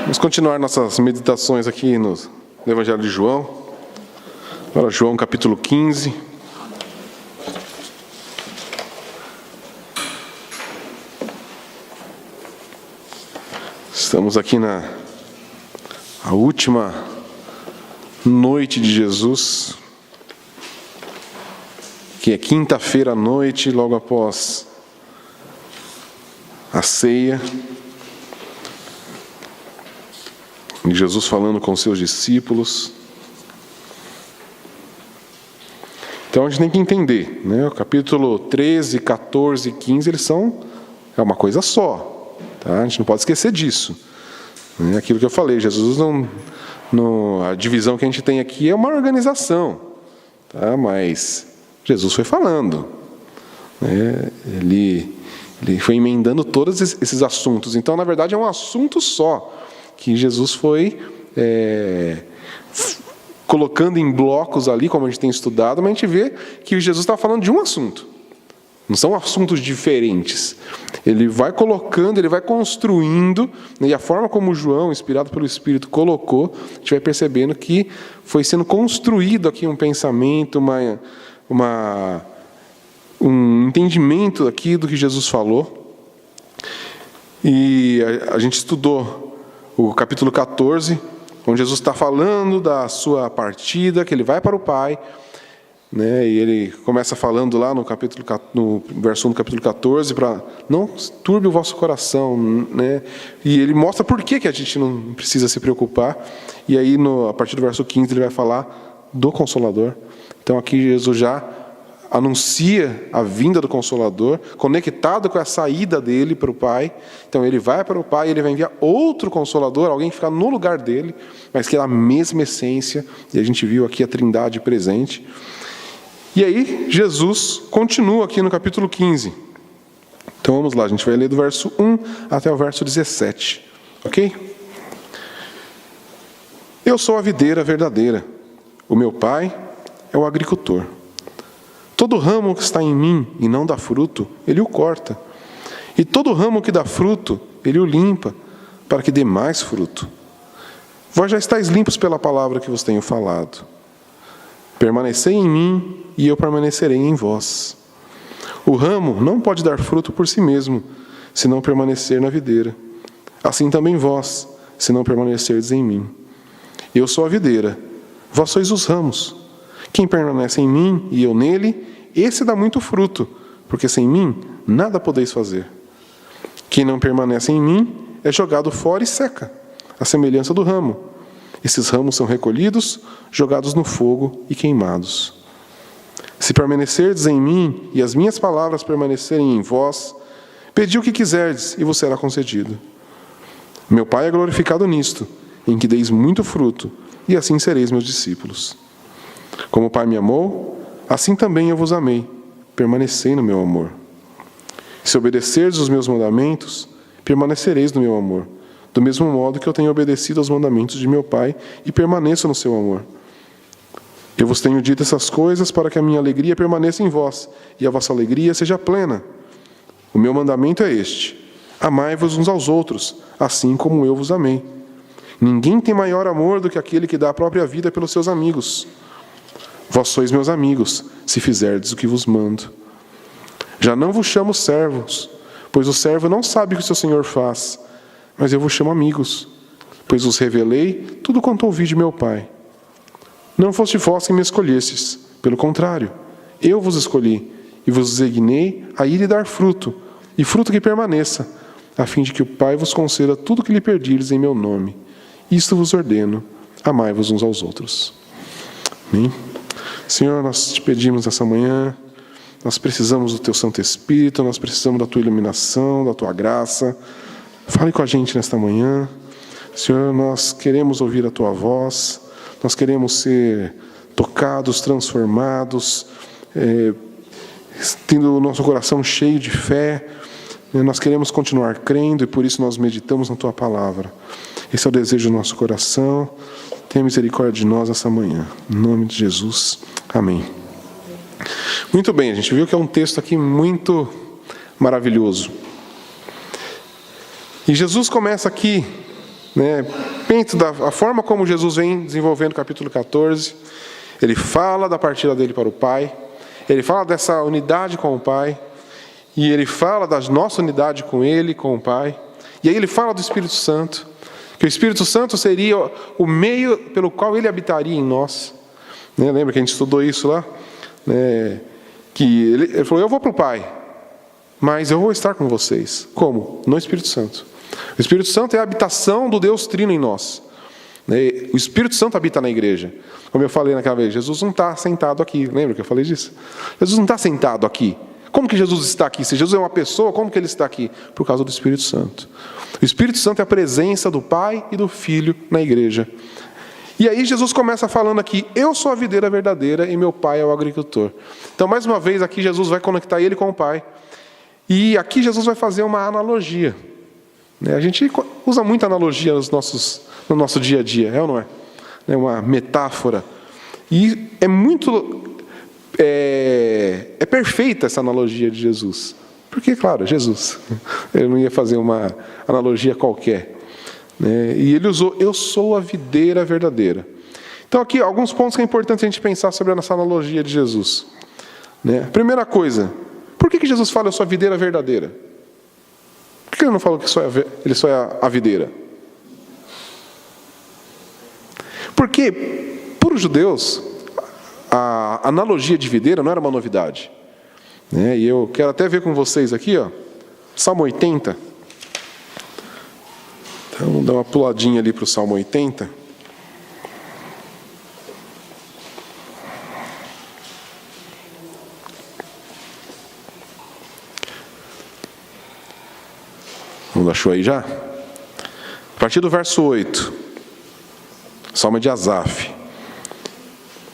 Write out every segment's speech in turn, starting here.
Vamos continuar nossas meditações aqui no Evangelho de João. Agora João capítulo 15. Estamos aqui na última noite de Jesus, que é quinta-feira à noite, logo após a ceia. E Jesus falando com seus discípulos. Então a gente tem que entender, né? O capítulo 13, 14 e 15, eles é uma coisa só. Tá? A gente não pode esquecer disso. Aquilo que eu falei, Jesus a divisão que a gente tem aqui é uma organização. Tá? Mas Jesus foi falando. Né? Ele foi emendando todos esses assuntos. Então, na verdade, é um assunto só, que Jesus foi colocando em blocos ali, como a gente tem estudado, mas a gente vê que Jesus está falando de um assunto. Não são assuntos diferentes. Ele vai colocando, ele vai construindo, e a forma como João, inspirado pelo Espírito, colocou, a gente vai percebendo que foi sendo construído aqui um pensamento, um entendimento aqui do que Jesus falou. E a gente estudou o capítulo 14, onde Jesus está falando da sua partida, que ele vai para o Pai, né? E ele começa falando lá no verso 1 do capítulo 14, para não turbe o vosso coração, né? E ele mostra por que a gente não precisa se preocupar. E aí, a partir do verso 15, ele vai falar do Consolador. Então aqui Jesus já anuncia a vinda do Consolador, conectado com a saída dele para o Pai. Então ele vai para o Pai, ele vai enviar outro Consolador, alguém que fica no lugar dele, mas que é a mesma essência, e a gente viu aqui a Trindade presente. E aí Jesus continua aqui no capítulo 15. Então vamos lá, a gente vai ler do verso 1 até o verso 17, ok? Eu sou a videira verdadeira, o meu Pai é o agricultor. Todo ramo que está em mim e não dá fruto, ele o corta. E todo ramo que dá fruto, ele o limpa, para que dê mais fruto. Vós já estáis limpos pela palavra que vos tenho falado. Permanecei em mim, e eu permanecerei em vós. O ramo não pode dar fruto por si mesmo, se não permanecer na videira. Assim também vós, se não permanecerdes em mim. Eu sou a videira, vós sois os ramos. Quem permanece em mim e eu nele, esse dá muito fruto, porque sem mim nada podeis fazer. Quem não permanece em mim é jogado fora e seca, à semelhança do ramo. Esses ramos são recolhidos, jogados no fogo e queimados. Se permanecerdes em mim e as minhas palavras permanecerem em vós, pedi o que quiserdes e vos será concedido. Meu Pai é glorificado nisto, em que deis muito fruto, e assim sereis meus discípulos. Como o Pai me amou, assim também eu vos amei. Permanecei no meu amor. Se obedecerdes os meus mandamentos, permanecereis no meu amor, do mesmo modo que eu tenho obedecido aos mandamentos de meu Pai e permaneço no seu amor. Eu vos tenho dito essas coisas para que a minha alegria permaneça em vós e a vossa alegria seja plena. O meu mandamento é este: amai-vos uns aos outros, assim como eu vos amei. Ninguém tem maior amor do que aquele que dá a própria vida pelos seus amigos. Vós sois meus amigos, se fizerdes o que vos mando. Já não vos chamo servos, pois o servo não sabe o que o seu senhor faz, mas eu vos chamo amigos, pois vos revelei tudo quanto ouvi de meu Pai. Não foste vós quem me escolhestes, pelo contrário, eu vos escolhi e vos designei a ir e dar fruto, e fruto que permaneça, a fim de que o Pai vos conceda tudo que lhe pedires em meu nome. Isto vos ordeno, amai-vos uns aos outros. Amém? Senhor, nós te pedimos essa manhã, nós precisamos do Teu Santo Espírito, nós precisamos da Tua iluminação, da Tua graça. Fale com a gente nesta manhã. Senhor, nós queremos ouvir a Tua voz, nós queremos ser tocados, transformados, tendo o nosso coração cheio de fé. Nós queremos continuar crendo e por isso nós meditamos na Tua palavra. Esse é o desejo do nosso coração. Tenha misericórdia de nós essa manhã. Em nome de Jesus. Amém. Muito bem, a gente viu que é um texto aqui muito maravilhoso. E Jesus começa aqui né, penso da forma como Jesus vem desenvolvendo o capítulo 14, ele fala da partida dele para o Pai, ele fala dessa unidade com o Pai, e ele fala da nossa unidade com ele, com o Pai, e aí ele fala do Espírito Santo, que o Espírito Santo seria o meio pelo qual ele habitaria em nós. Né, lembra que a gente estudou isso lá? Né, que ele falou, eu vou para o Pai, mas eu vou estar com vocês. Como? No Espírito Santo. O Espírito Santo é a habitação do Deus Trino em nós. O Espírito Santo habita na igreja. Como eu falei naquela vez, Jesus não está sentado aqui. Lembra que eu falei disso? Jesus não está sentado aqui. Como que Jesus está aqui? Se Jesus é uma pessoa, como que ele está aqui? Por causa do Espírito Santo. O Espírito Santo é a presença do Pai e do Filho na igreja. E aí Jesus começa falando aqui, eu sou a videira verdadeira e meu Pai é o agricultor. Então, mais uma vez, aqui Jesus vai conectar ele com o Pai. E aqui Jesus vai fazer uma analogia. A gente usa muita analogia no nosso dia a dia, é ou não é? É uma metáfora. E é perfeita essa analogia de Jesus. Porque, claro, Jesus. Ele não ia fazer uma analogia qualquer. E ele usou, eu sou a videira verdadeira. Então, aqui, alguns pontos que é importante a gente pensar sobre essa analogia de Jesus. Primeira coisa, por que Jesus fala, eu sou a videira verdadeira? Por que ele não falou que ele só é a videira? Porque, para os judeus, a analogia de videira não era uma novidade. E eu quero até ver com vocês aqui, Salmo 80. Então, vamos dar uma puladinha ali para o Salmo 80. Não achou aí já? A partir do verso 8. Salmo de Asaf.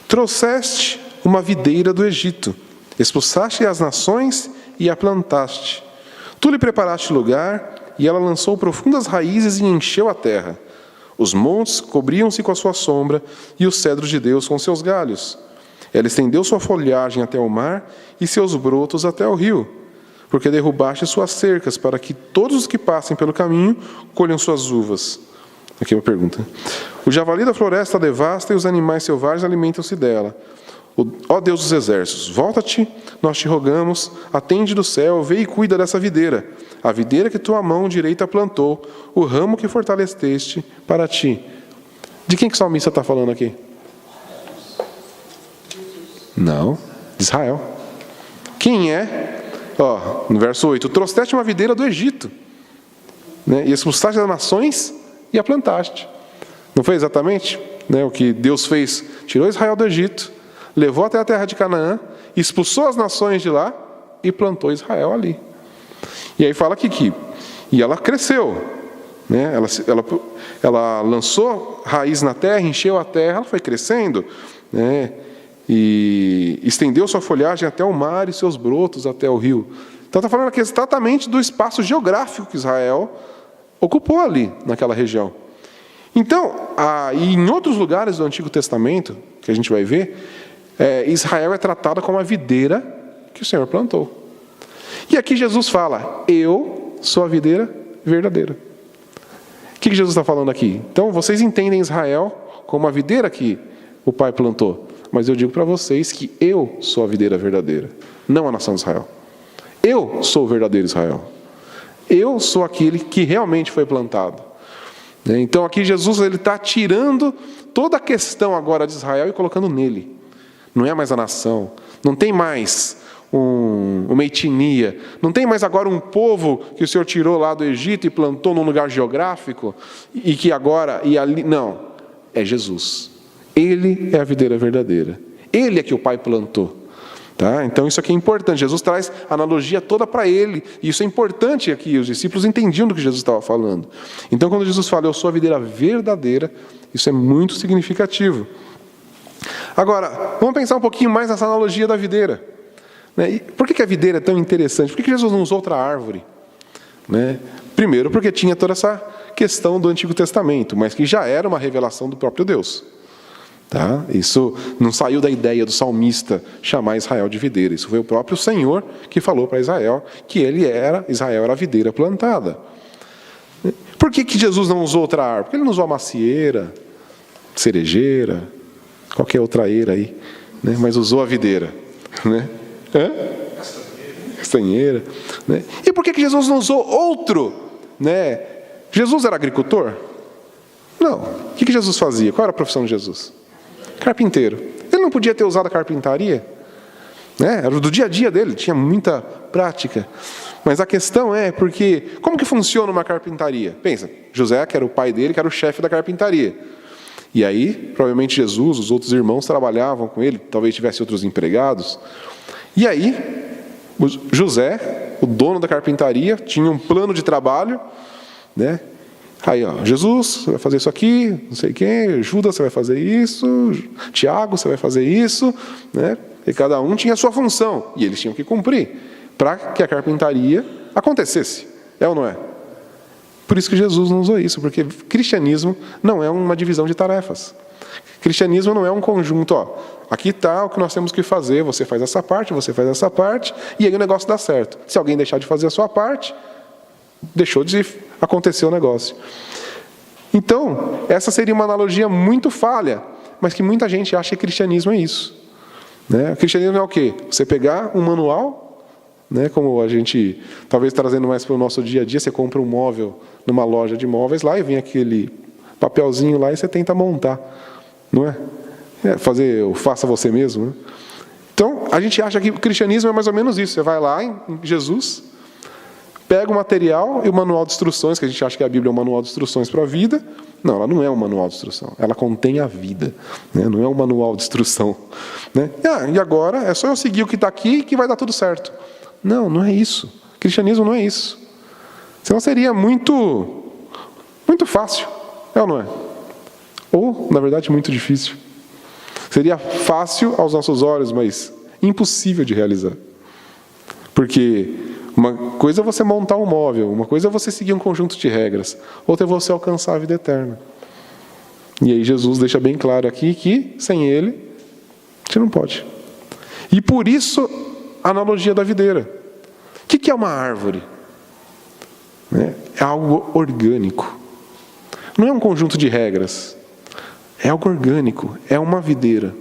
Trouxeste uma videira do Egito, expulsaste as nações e a plantaste. Tu lhe preparaste lugar, e ela lançou profundas raízes e encheu a terra. Os montes cobriam-se com a sua sombra, e os cedros de Deus com seus galhos. Ela estendeu sua folhagem até o mar, e seus brotos até o rio. Porque derrubaste suas cercas, para que todos os que passem pelo caminho colham suas uvas. Aqui é uma pergunta. O javali da floresta devasta, e os animais selvagens alimentam-se dela. Ó Deus dos exércitos, volta-te, nós te rogamos, atende do céu, vê e cuida dessa videira, a videira que tua mão direita plantou, o ramo que fortaleceste para ti. De quem que o salmista está falando aqui? Não, de Israel. Quem é? No verso 8, trouxeste uma videira do Egito, e expulsaste as nações e a plantaste. Não foi exatamente o que Deus fez? Tirou Israel do Egito, levou até a terra de Canaã, expulsou as nações de lá e plantou Israel ali. E aí fala aqui que e ela cresceu, ela lançou raiz na terra, encheu a terra, ela foi crescendo, e estendeu sua folhagem até o mar e seus brotos até o rio. Então está falando aqui exatamente do espaço geográfico que Israel ocupou ali, naquela região. Então, e em outros lugares do Antigo Testamento, que a gente vai ver, Israel é tratada como a videira que o Senhor plantou. E aqui Jesus fala, eu sou a videira verdadeira. O que Jesus está falando aqui? Então, vocês entendem Israel como a videira que o Pai plantou. Mas eu digo para vocês que eu sou a videira verdadeira, não a nação de Israel. Eu sou o verdadeiro Israel. Eu sou aquele que realmente foi plantado. Então aqui Jesus está tirando toda a questão agora de Israel e colocando nele. Não é mais a nação, não tem mais uma etnia, não tem mais agora um povo que o Senhor tirou lá do Egito e plantou num lugar geográfico e que agora e ali, não, é Jesus. Ele é a videira verdadeira. Ele é que o Pai plantou. Tá? Então isso aqui é importante. Jesus traz a analogia toda para ele. E isso é importante aqui. Os discípulos entendiam do que Jesus estava falando. Então quando Jesus fala, eu sou a videira verdadeira, isso é muito significativo. Agora, vamos pensar um pouquinho mais nessa analogia da videira. E por que a videira é tão interessante? Por que Jesus não usou outra árvore? Primeiro, porque tinha toda essa questão do Antigo Testamento, mas que já era uma revelação do próprio Deus. Tá? Isso não saiu da ideia do salmista chamar Israel de videira. Isso foi o próprio Senhor que falou para Israel que Israel era a videira plantada. Por que Jesus não usou outra árvore? Porque ele não usou a macieira, cerejeira, qualquer outra eira aí, né? Mas usou a videira, né? Castanheira, né? E por que Jesus não usou outro, né? Jesus era agricultor? Não. O que Jesus fazia? Qual era a profissão de Jesus? Carpinteiro. Ele não podia ter usado a carpintaria? Né? Era do dia a dia dele, tinha muita prática. Mas a questão é porque, como que funciona uma carpintaria? Pensa, José, que era o pai dele, que era o chefe da carpintaria. E aí, provavelmente Jesus, os outros irmãos trabalhavam com ele, talvez tivesse outros empregados. E aí, José, o dono da carpintaria, tinha um plano de trabalho, né? Aí, ó, Jesus, você vai fazer isso aqui, não sei quem, Judas, você vai fazer isso, Tiago, você vai fazer isso, né? E cada um tinha a sua função, e eles tinham que cumprir, para que a carpintaria acontecesse. É ou não é? Por isso que Jesus não usou isso, porque cristianismo não é uma divisão de tarefas. Cristianismo não é um conjunto, ó, aqui está o que nós temos que fazer, você faz essa parte, e aí o negócio dá certo. Se alguém deixar de fazer a sua parte, deixou de acontecer o negócio. Então, essa seria uma analogia muito falha, mas que muita gente acha que cristianismo é isso. Né? O cristianismo é o quê? Você pegar um manual, né, como a gente, talvez trazendo mais para o nosso dia a dia, você compra um móvel numa loja de móveis lá e vem aquele papelzinho lá e você tenta montar. Não é? Fazer o faça você mesmo. Né? Então, a gente acha que o cristianismo é mais ou menos isso. Você vai lá em Jesus, pega o material e o manual de instruções, que a gente acha que a Bíblia é um manual de instruções para a vida. Não, ela não é um manual de instrução. Ela contém a vida. Né? Não é um manual de instrução. Né? E agora é só eu seguir o que está aqui que vai dar tudo certo. Não, não é isso. O cristianismo não é isso. Senão seria muito fácil. É ou não é? Ou, na verdade, muito difícil. Seria fácil aos nossos olhos, mas impossível de realizar. Porque uma coisa é você montar um móvel, uma coisa é você seguir um conjunto de regras, outra é você alcançar a vida eterna. E aí Jesus deixa bem claro aqui que, sem Ele, você não pode. E por isso, a analogia da videira. O que é uma árvore? É algo orgânico. Não é um conjunto de regras. É algo orgânico. É uma videira.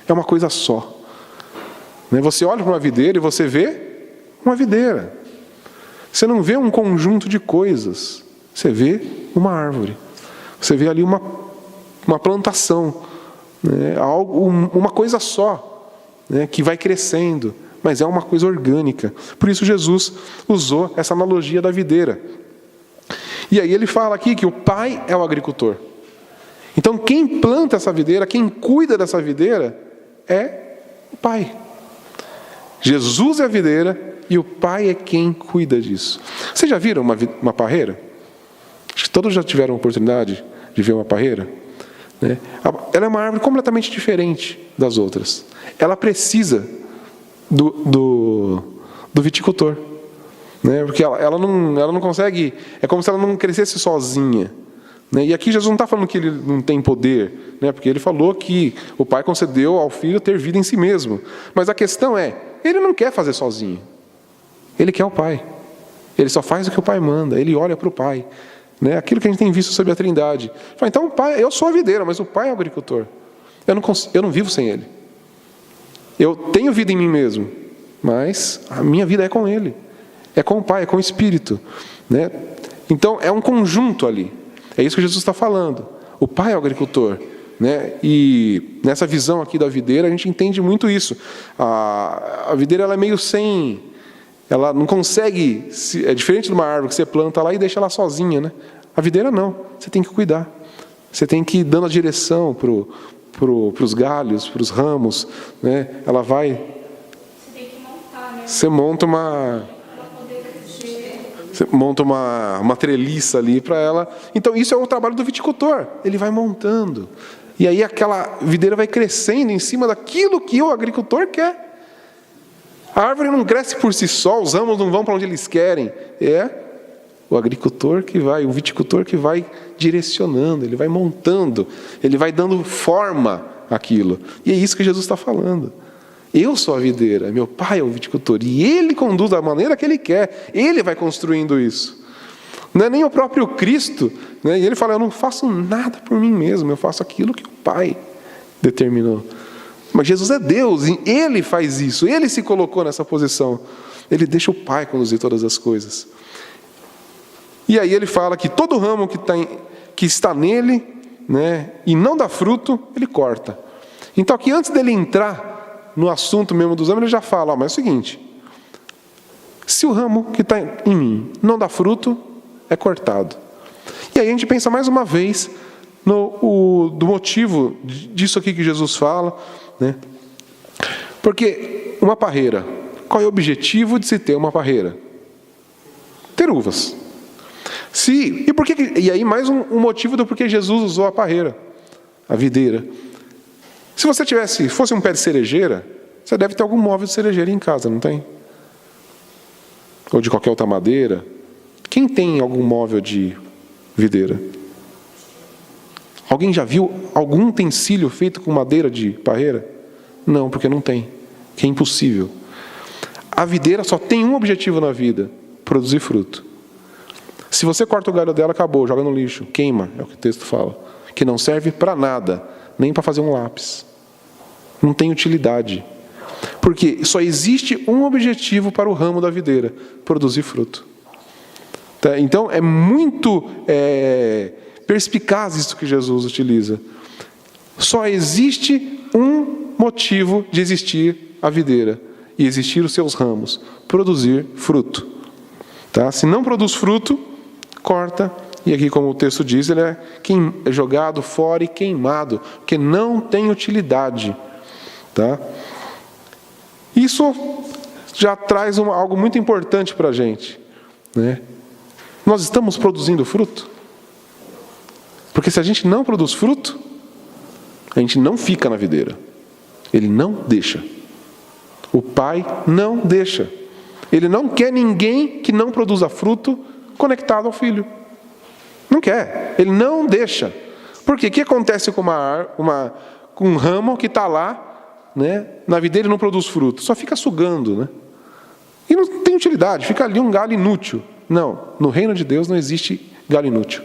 É uma coisa só. Você olha para uma videira e você vê uma videira. Você não vê um conjunto de coisas. Você vê uma árvore. Você vê ali uma plantação. Uma coisa só. Que vai crescendo. Mas é uma coisa orgânica. Por isso Jesus usou essa analogia da videira. E aí ele fala aqui que o pai é o agricultor. Então quem planta essa videira, quem cuida dessa videira, é o pai. Jesus é a videira e o pai é quem cuida disso. Vocês já viram uma parreira? Acho que todos já tiveram a oportunidade de ver uma parreira. Ela é uma árvore completamente diferente das outras. Ela precisa do viticultor. Porque ela não consegue, é como se ela não crescesse sozinha. E aqui Jesus não está falando que ele não tem poder, porque ele falou que o pai concedeu ao filho ter vida em si mesmo. Mas a questão é, ele não quer fazer sozinho. Ele quer o pai. Ele só faz o que o pai manda, ele olha para o pai. Aquilo que a gente tem visto sobre a Trindade. Então, o pai, eu sou a videira, mas o pai é o agricultor. Eu não vivo sem ele. Eu tenho vida em mim mesmo, mas a minha vida é com ele. É com o pai, é com o Espírito. Então, é um conjunto ali. É isso que Jesus está falando. O pai é o agricultor. E nessa visão aqui da videira, a gente entende muito isso. A videira ela é meio sem... Ela não consegue... É diferente de uma árvore que você planta lá e deixa ela sozinha. A videira não. Você tem que cuidar. Você tem que ir dando a direção para os galhos, para os ramos. Ela vai... Você tem que montar, Você monta uma treliça ali para ela. Então isso é o trabalho do viticultor. Ele vai montando. E aí aquela videira vai crescendo em cima daquilo que o agricultor quer. A árvore não cresce por si só, os ramos não vão para onde eles querem. É o agricultor que vai, o viticultor que vai direcionando, ele vai montando, ele vai dando forma àquilo. E é isso que Jesus está falando. Eu sou a videira, meu pai é o viticultor, e ele conduz da maneira que ele quer, ele vai construindo isso. Não é nem o próprio Cristo, né? E ele fala, eu não faço nada por mim mesmo, eu faço aquilo que o Pai determinou. Mas Jesus é Deus, e Ele faz isso, Ele se colocou nessa posição. Ele deixa o Pai conduzir todas as coisas. E aí ele fala que todo ramo que está nele, né, e não dá fruto, ele corta. Então aqui antes dele entrar no assunto mesmo dos ramos, ele já fala, mas é o seguinte, se o ramo que está em mim não dá fruto, é cortado. E aí a gente pensa mais uma vez do motivo disso aqui que Jesus fala, né? Porque uma parreira, qual é o objetivo de se ter uma parreira? Ter uvas. E aí mais um motivo do porquê Jesus usou a parreira, a videira. Se você fosse um pé de cerejeira, você deve ter algum móvel de cerejeira em casa, não tem? Ou de qualquer outra madeira. Quem tem algum móvel de videira? Alguém já viu algum utensílio feito com madeira de parreira? Não, porque não tem. Que é impossível. A videira só tem um objetivo na vida: produzir fruto. Se você corta o galho dela, acabou, joga no lixo, queima, é o que o texto fala. Que não serve para nada, nem para fazer um lápis. Não tem utilidade. Porque só existe um objetivo para o ramo da videira: produzir fruto. Então é muito perspicaz isso que Jesus utiliza. Só existe um motivo de existir a videira e existir os seus ramos: produzir fruto. Se não produz fruto, corta. E aqui, como o texto diz, ele é jogado fora e queimado, porque não tem utilidade. Isso já traz algo muito importante para a gente, né? Nós estamos produzindo fruto? Porque se a gente não produz fruto, a gente não fica na videira. Ele não deixa. O Pai não deixa. Ele não quer ninguém que não produza fruto conectado ao Filho. Não quer. Ele não deixa. Por quê? O que acontece com com um ramo que está lá, né, na videira e não produz fruto? Só fica sugando, né? E não tem utilidade. Fica ali um galho inútil. Não. No reino de Deus não existe galho inútil.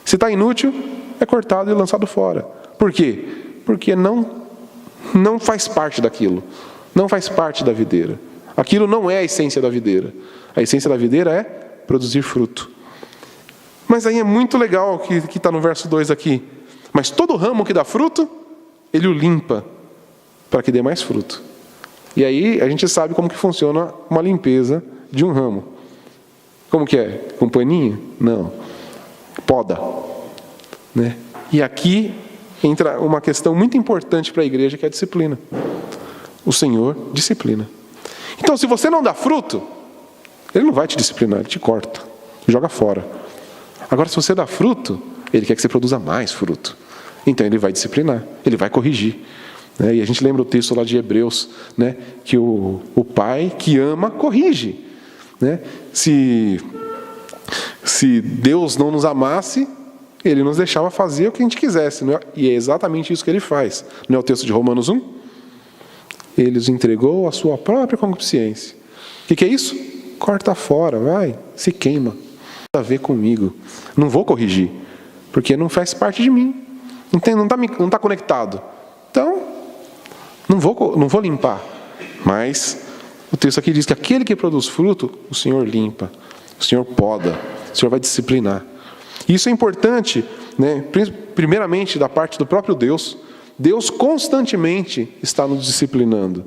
Se está inútil, é cortado e lançado fora. Por quê? Porque não faz parte daquilo. Não faz parte da videira. Aquilo não é a essência da videira. A essência da videira é produzir fruto. Mas aí é muito legal o que está no verso 2 aqui. Mas todo ramo que dá fruto, ele o limpa, para que dê mais fruto. E aí a gente sabe como que funciona uma limpeza de um ramo. Como que é? Com paninho? Não. Poda. Né? E aqui entra uma questão muito importante para a igreja, que é a disciplina. O Senhor disciplina. Então, se você não dá fruto, Ele não vai te disciplinar, Ele te corta, joga fora. Agora, se você dá fruto, Ele quer que você produza mais fruto. Então, Ele vai disciplinar, Ele vai corrigir. E a gente lembra o texto lá de Hebreus, né, que o pai que ama, corrige. Né? Se Deus não nos amasse, Ele nos deixava fazer o que a gente quisesse. Não é? E é exatamente isso que Ele faz. Não é o texto de Romanos 1? Ele os entregou à sua própria concupiscência. O que é isso? Corta fora, vai, se queima. Não tem a ver comigo. Não vou corrigir, porque não faz parte de mim. Não está conectado. Então, não vou limpar. Mas o texto aqui diz que aquele que produz fruto, o Senhor limpa, o Senhor poda, o Senhor vai disciplinar. Isso é importante, né? Primeiramente da parte do próprio Deus. Deus constantemente está nos disciplinando.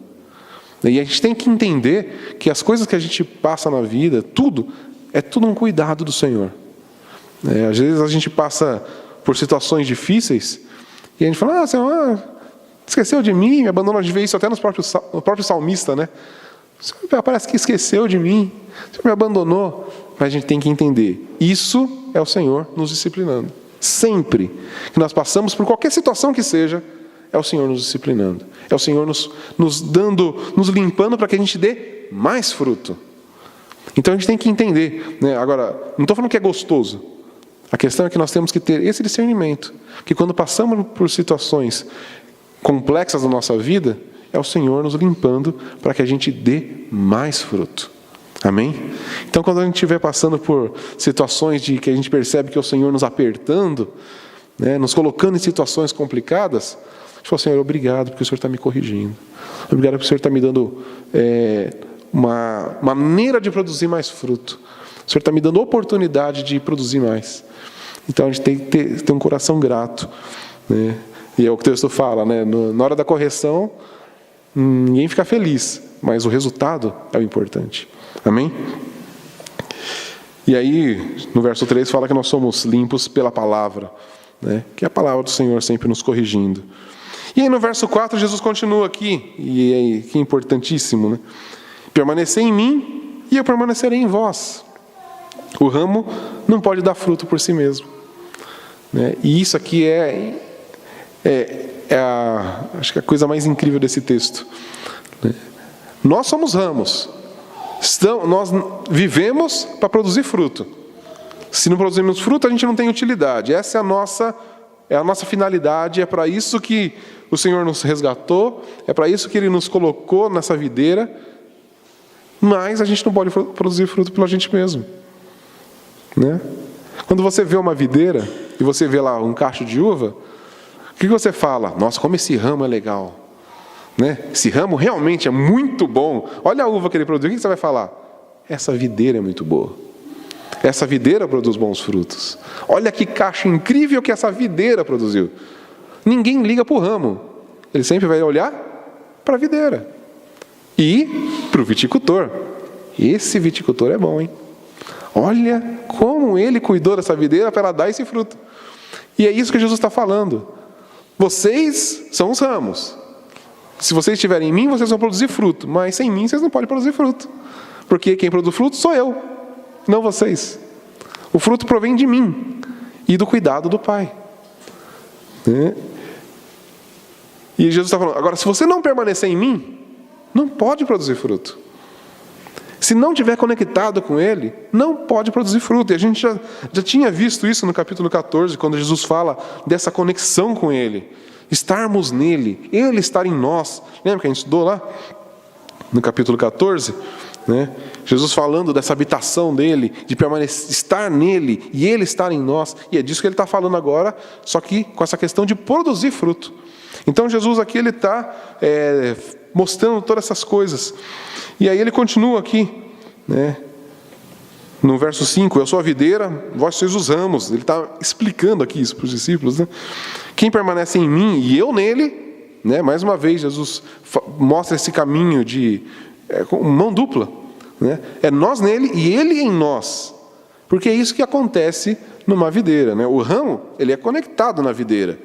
E a gente tem que entender que as coisas que a gente passa na vida, é tudo um cuidado do Senhor. Às vezes a gente passa por situações difíceis e a gente fala, Senhor, esqueceu de mim, me abandonou. A gente vê isso até no próprio salmista, né? O Senhor parece que esqueceu de mim, o Senhor me abandonou. Mas a gente tem que entender, isso é o Senhor nos disciplinando. Sempre que nós passamos por qualquer situação que seja, é o Senhor nos disciplinando. É o Senhor nos limpando para que a gente dê mais fruto. Então a gente tem que entender, né? Agora, não estou falando que é gostoso. A questão é que nós temos que ter esse discernimento. Que quando passamos por situações complexas da nossa vida, é o Senhor nos limpando para que a gente dê mais fruto. Amém? Então, quando a gente estiver passando por situações de que a gente percebe que é o Senhor nos apertando, né, nos colocando em situações complicadas, a gente fala, Senhor, obrigado porque o Senhor está me corrigindo. Obrigado porque o Senhor está me dando uma maneira de produzir mais fruto. O Senhor está me dando oportunidade de produzir mais. Então, a gente tem que ter um coração grato, né? E é o que o texto fala, né? Na hora da correção, ninguém fica feliz, mas o resultado é o importante. Amém? E aí, no verso 3, fala que nós somos limpos pela palavra, né? Que é a palavra do Senhor sempre nos corrigindo. E aí no verso 4, Jesus continua aqui, e aí, que é importantíssimo, né? Permanecer em mim e eu permanecerei em vós. O ramo não pode dar fruto por si mesmo, né? E isso aqui acho que é a coisa mais incrível desse texto, né? Nós somos ramos. Nós vivemos para produzir fruto. Se não produzimos fruto, a gente não tem utilidade. Essa é a nossa finalidade. É para isso que o Senhor nos resgatou. É para isso que Ele nos colocou nessa videira. Mas a gente não pode produzir fruto pela gente mesmo, né? Quando você vê uma videira e você vê lá um cacho de uva, o que você fala? Nossa, como esse ramo é legal, né? Esse ramo realmente é muito bom. Olha a uva que ele produziu. O que você vai falar? Essa videira é muito boa. Essa videira produz bons frutos. Olha que cacho incrível que essa videira produziu. Ninguém liga para o ramo. Ele sempre vai olhar para a videira. E para o viticultor. Esse viticultor é bom, hein? Olha como ele cuidou dessa videira para ela dar esse fruto. E é isso que Jesus está falando. Vocês são os ramos. Se vocês estiverem em mim, vocês vão produzir fruto. Mas sem mim, vocês não podem produzir fruto. Porque quem produz fruto sou eu, não vocês. O fruto provém de mim e do cuidado do Pai, né? E Jesus está falando, agora, se você não permanecer em mim, não pode produzir fruto. Se não estiver conectado com Ele, não pode produzir fruto. E a gente já tinha visto isso no capítulo 14, quando Jesus fala dessa conexão com Ele. Estarmos nele, Ele estar em nós. Lembra que a gente estudou lá? No capítulo 14, né? Jesus falando dessa habitação dele, de permanecer, estar nele e Ele estar em nós. E é disso que Ele está falando agora, só que com essa questão de produzir fruto. Então Jesus aqui Ele está mostrando todas essas coisas. E aí Ele continua aqui, né? No verso 5, eu sou a videira, vós sois os ramos. Ele está explicando aqui isso para os discípulos, né? Quem permanece em mim e eu nele, né? Mais uma vez Jesus mostra esse caminho de mão dupla, né? É nós nele e ele em nós. Porque é isso que acontece numa videira, né? O ramo, ele é conectado na videira.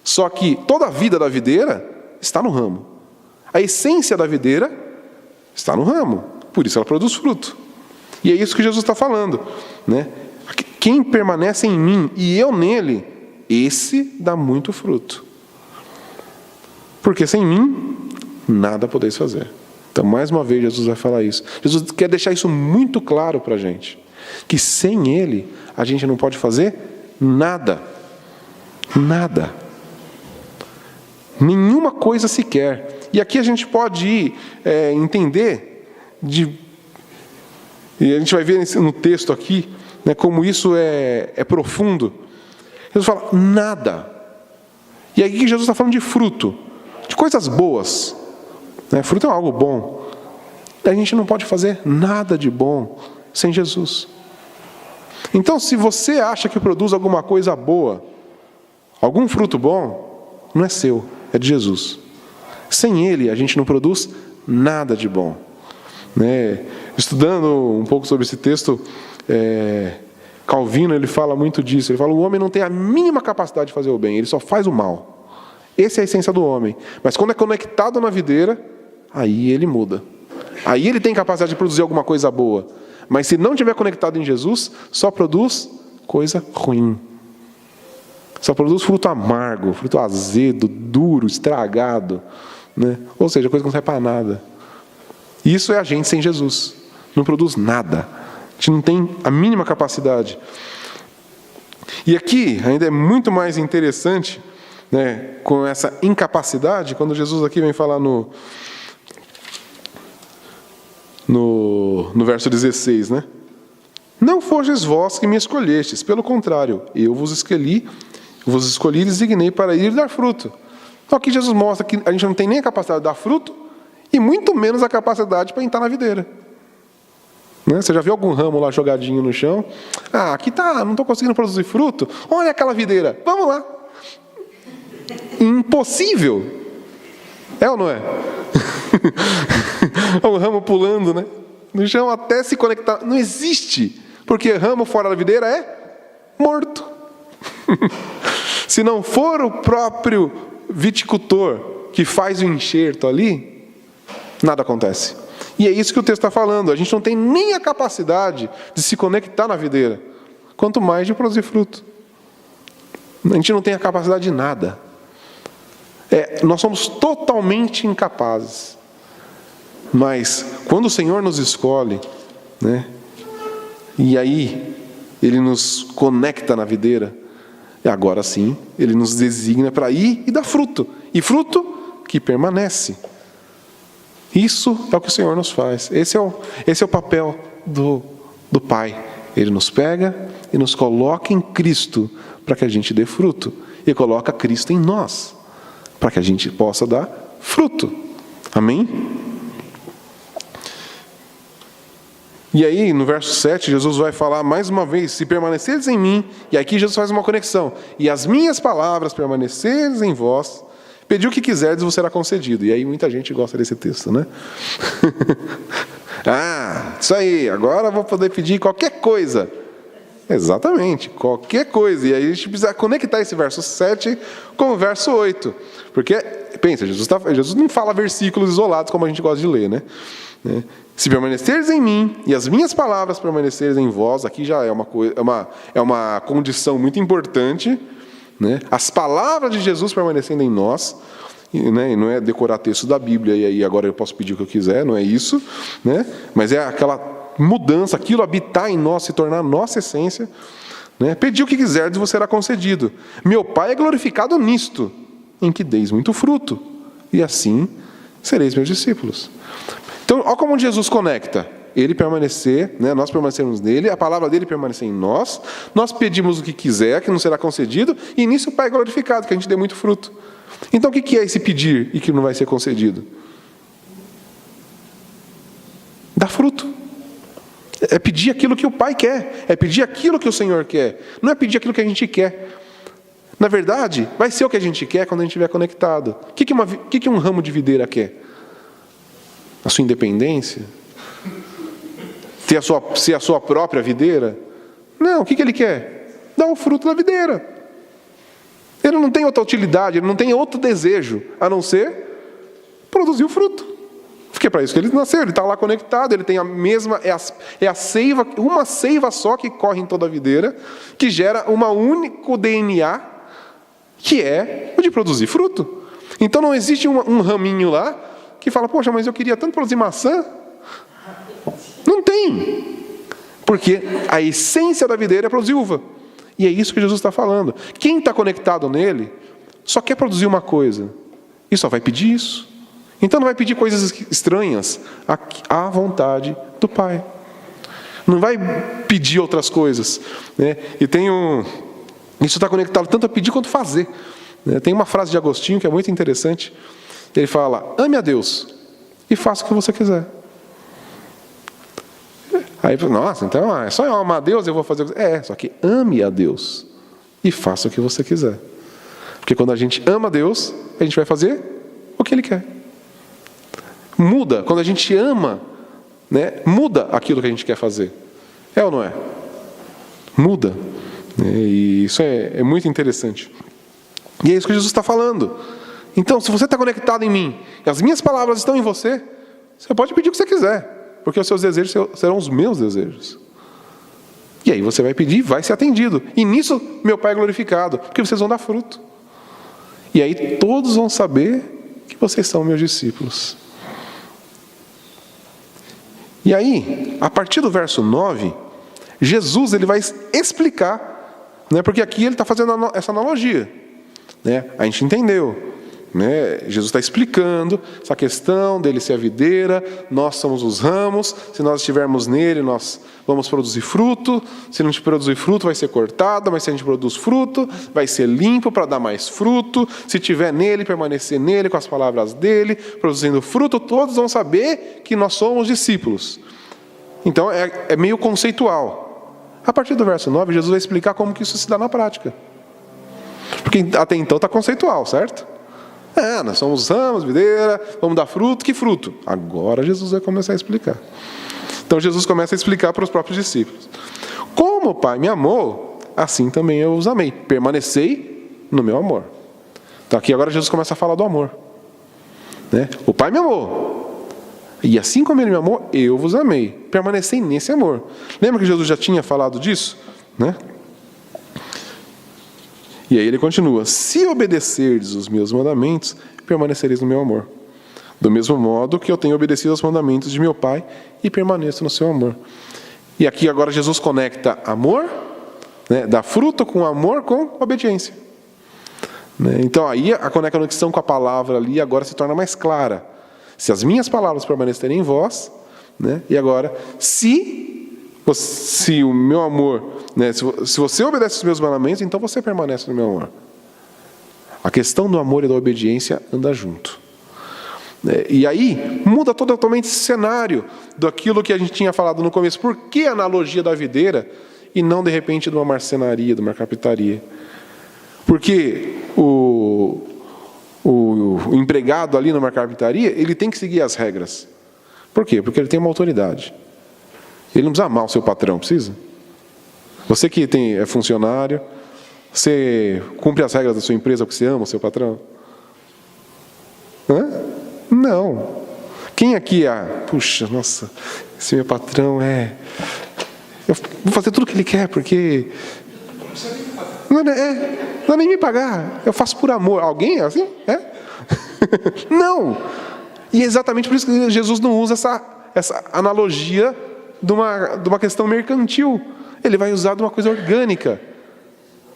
Só que toda a vida da videira está no ramo. A essência da videira está no ramo. Por isso ela produz fruto. E é isso que Jesus está falando, né? Quem permanece em mim e eu nele, esse dá muito fruto. Porque sem mim, nada podeis fazer. Então, mais uma vez, Jesus vai falar isso. Jesus quer deixar isso muito claro para a gente. Que sem Ele, a gente não pode fazer nada. Nada. Nenhuma coisa sequer. E aqui a gente pode entender e a gente vai ver no texto aqui, né, como isso é profundo. Jesus fala, nada. E aqui Jesus está falando de fruto, de coisas boas, né? Fruto é algo bom. A gente não pode fazer nada de bom sem Jesus. Então, se você acha que produz alguma coisa boa, algum fruto bom, não é seu, é de Jesus. Sem Ele, a gente não produz nada de bom, né? Estudando um pouco sobre esse texto, Calvino ele fala muito disso. Ele fala, o homem não tem a mínima capacidade de fazer o bem, ele só faz o mal. Essa é a essência do homem. Mas quando é conectado na videira, aí ele muda. Aí ele tem capacidade de produzir alguma coisa boa. Mas se não estiver conectado em Jesus, só produz coisa ruim. Só produz fruto amargo, fruto azedo, duro, estragado, né? Ou seja, coisa que não serve para nada. Isso é a gente sem Jesus. Não produz nada. A gente não tem a mínima capacidade. E aqui ainda é muito mais interessante, né, com essa incapacidade, quando Jesus aqui vem falar no verso 16, né? Não fostes vós que me escolhestes, pelo contrário, eu vos escolhi e designei para ir dar fruto. Então aqui Jesus mostra que a gente não tem nem a capacidade de dar fruto, e muito menos a capacidade para entrar na videira. Né? Você já viu algum ramo lá jogadinho no chão? Ah, aqui tá, não estou conseguindo produzir fruto. Olha aquela videira, vamos lá. Impossível. É ou não é? O ramo pulando, né? No chão até se conectar. Não existe. Porque ramo fora da videira é morto. Se não for o próprio viticultor que faz o enxerto ali, nada acontece. E é isso que o texto está falando. A gente não tem nem a capacidade de se conectar na videira, quanto mais de produzir fruto. A gente não tem a capacidade de nada. Nós somos totalmente incapazes. Mas quando o Senhor nos escolhe, né, e aí Ele nos conecta na videira, e agora sim, Ele nos designa para ir e dar fruto. E fruto que permanece. Isso é o que o Senhor nos faz. Esse é o papel do Pai. Ele nos pega e nos coloca em Cristo para que a gente dê fruto. E coloca Cristo em nós para que a gente possa dar fruto. Amém? E aí, no verso 7, Jesus vai falar mais uma vez: se permaneceres em mim, e aqui Jesus faz uma conexão, e as minhas palavras permaneceres em vós, pedi o que quiserdes, vos será concedido. E aí muita gente gosta desse texto, né? Isso aí, agora eu vou poder pedir qualquer coisa. Exatamente, qualquer coisa. E aí a gente precisa conectar esse verso 7 com o verso 8. Porque, pensa, Jesus não fala versículos isolados como a gente gosta de ler, né? Se permaneceres em mim e as minhas palavras permaneceres em vós, aqui já é uma condição muito importante, né? As palavras de Jesus permanecendo em nós, né? E não é decorar texto da Bíblia e aí agora eu posso pedir o que eu quiser, não é isso, né? Mas é aquela mudança, aquilo habitar em nós, se tornar nossa essência, né? Pedir o que quiserdes, vos será concedido. Meu Pai é glorificado nisto, em que deis muito fruto, e assim sereis meus discípulos. Então, olha como Jesus conecta. Ele permanecer, né? Nós permanecemos nele, a palavra dele permanecer em nós, nós pedimos o que quiser, que não será concedido, e nisso o Pai é glorificado, que a gente dê muito fruto. Então, o que é esse pedir e que não vai ser concedido? Dar fruto. É pedir aquilo que o Pai quer, é pedir aquilo que o Senhor quer, não é pedir aquilo que a gente quer. Na verdade, vai ser o que a gente quer quando a gente estiver conectado. O que um ramo de videira quer? A sua independência? Ser a sua própria videira? Não, o que ele quer? Dar o fruto da videira. Ele não tem outra utilidade, ele não tem outro desejo, a não ser produzir o fruto. Porque é para isso que ele nasceu, ele está lá conectado, ele tem a mesma, é a seiva, uma seiva só que corre em toda a videira, que gera um único DNA, que é o de produzir fruto. Então não existe um raminho lá, que fala, poxa, mas eu queria tanto produzir maçã. Não tem. Porque a essência da videira é produzir uva. E é isso que Jesus está falando. Quem está conectado nele, só quer produzir uma coisa. E só vai pedir isso. Então não vai pedir coisas estranhas à vontade do Pai. Não vai pedir outras coisas, né? E isso está conectado tanto a pedir quanto fazer. Tem uma frase de Agostinho que é muito interessante. Ele fala, ame a Deus e faça o que você quiser. Aí, nossa, então é só eu amar a Deus, eu vou fazer o que quiser. Só que ame a Deus e faça o que você quiser. Porque quando a gente ama a Deus, a gente vai fazer o que Ele quer. Muda, quando a gente ama, né, muda aquilo que a gente quer fazer. É ou não é? Muda. E isso é muito interessante. E é isso que Jesus está falando. Então, se você está conectado em mim, e as minhas palavras estão em você, você pode pedir o que você quiser, porque os seus desejos serão os meus desejos. E aí você vai pedir, vai ser atendido. E nisso meu Pai é glorificado, porque vocês vão dar fruto. E aí todos vão saber que vocês são meus discípulos. E aí, a partir do verso 9, Jesus ele vai explicar, né, porque aqui ele está fazendo essa analogia. Né? A gente entendeu né? Jesus está explicando essa questão dele ser a videira, nós somos os ramos, se nós estivermos nele, nós vamos produzir fruto, se não produzir fruto vai ser cortado, mas se a gente produz fruto, vai ser limpo para dar mais fruto, se estiver nele, permanecer nele, com as palavras dele, produzindo fruto, todos vão saber que nós somos discípulos. Então é meio conceitual. A partir do verso 9, Jesus vai explicar como que isso se dá na prática. Porque até então está conceitual, certo? Nós somos ramos, videira, vamos dar fruto. Que fruto? Agora Jesus vai começar a explicar. Então Jesus começa a explicar para os próprios discípulos. Como o Pai me amou, assim também eu os amei. Permanecei no meu amor. Então aqui agora Jesus começa a falar do amor, né? O Pai me amou. E assim como Ele me amou, eu vos amei. Permanecei nesse amor. Lembra que Jesus já tinha falado disso? Né? E aí ele continua: se obedecerdes os meus mandamentos, permanecereis no meu amor. Do mesmo modo que eu tenho obedecido aos mandamentos de meu Pai e permaneço no seu amor. E aqui agora Jesus conecta amor, né, dá fruto com amor com obediência. Né? Então aí a conexão com a palavra ali agora se torna mais clara. Se as minhas palavras permanecerem em vós, né, e agora, se o meu amor, né, se você obedece os meus mandamentos, então você permanece no meu amor. A questão do amor e da obediência anda junto. E aí muda totalmente esse cenário daquilo que a gente tinha falado no começo. Por que a analogia da videira e não de repente de uma marcenaria, de uma carpintaria? Porque o empregado ali numa carpintaria, ele tem que seguir as regras. Por quê? Porque ele tem uma autoridade. Ele não precisa amar o seu patrão, precisa? Você que é funcionário, você cumpre as regras da sua empresa porque você ama o seu patrão? Não. Quem aqui puxa, nossa, esse meu patrão eu vou fazer tudo o que ele quer, porque não é nem me pagar, eu faço por amor. Alguém é assim? Não. E é exatamente por isso que Jesus não usa essa analogia de uma questão mercantil. Ele vai usar de uma coisa orgânica.